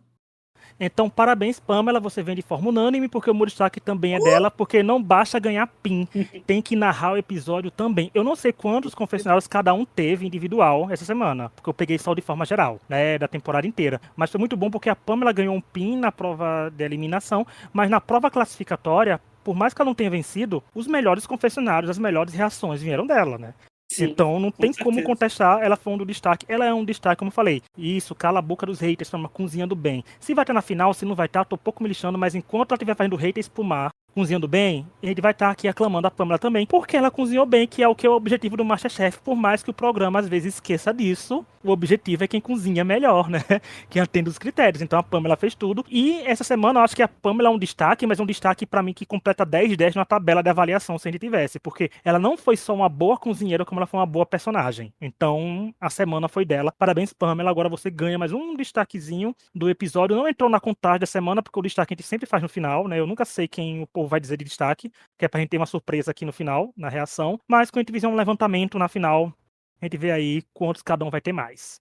Então, parabéns, Pamela, você vem de forma unânime, porque o meu destaque também é dela, porque não basta ganhar PIN, tem que narrar o episódio também. Eu não sei quantos confessionários cada um teve individual essa semana, porque eu peguei só de forma geral, né, da temporada inteira. Mas foi muito bom porque a Pamela ganhou um PIN na prova de eliminação, mas na prova classificatória, por mais que ela não tenha vencido, os melhores confessionários, as melhores reações vieram dela, né? Sim, Então não com tem como certeza. contestar, ela foi um do destaque. Ela é um destaque, como eu falei. Isso, cala a boca dos haters, chama cozinhando bem. Se vai estar na final, se não vai estar, tô pouco me lixando, mas enquanto ela estiver fazendo haters pro mar, cozinhando bem, ele vai estar aqui aclamando a Pamela também, porque ela cozinhou bem, que é o objetivo do MasterChef, por mais que o programa às vezes esqueça disso, o objetivo é quem cozinha melhor, né? Quem atende os critérios. Então a Pamela fez tudo. E essa semana eu acho que a Pamela é um destaque, mas é um destaque pra mim que completa 10/10 na tabela de avaliação se a gente tivesse. Porque ela não foi só uma boa cozinheira, como ela foi uma boa personagem. Então a semana foi dela. Parabéns, Pamela. Agora você ganha mais um destaquezinho do episódio. Não entrou na contagem da semana, porque o destaque a gente sempre faz no final, né? Eu nunca sei quem o povo vai dizer de destaque, que é pra gente ter uma surpresa aqui no final, na reação. Mas quando a gente fizer um levantamento na final, a gente vê aí quantos cada um vai ter mais.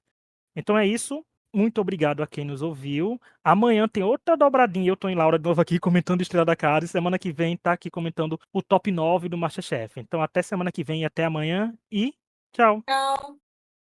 Então é isso. Muito obrigado a quem nos ouviu. Amanhã tem outra dobradinha. Eu tô em Laura de novo aqui comentando Estrela da Casa. E semana que vem tá aqui comentando o top 9 do MasterChef. Então até semana que vem e até amanhã. E tchau. Tchau.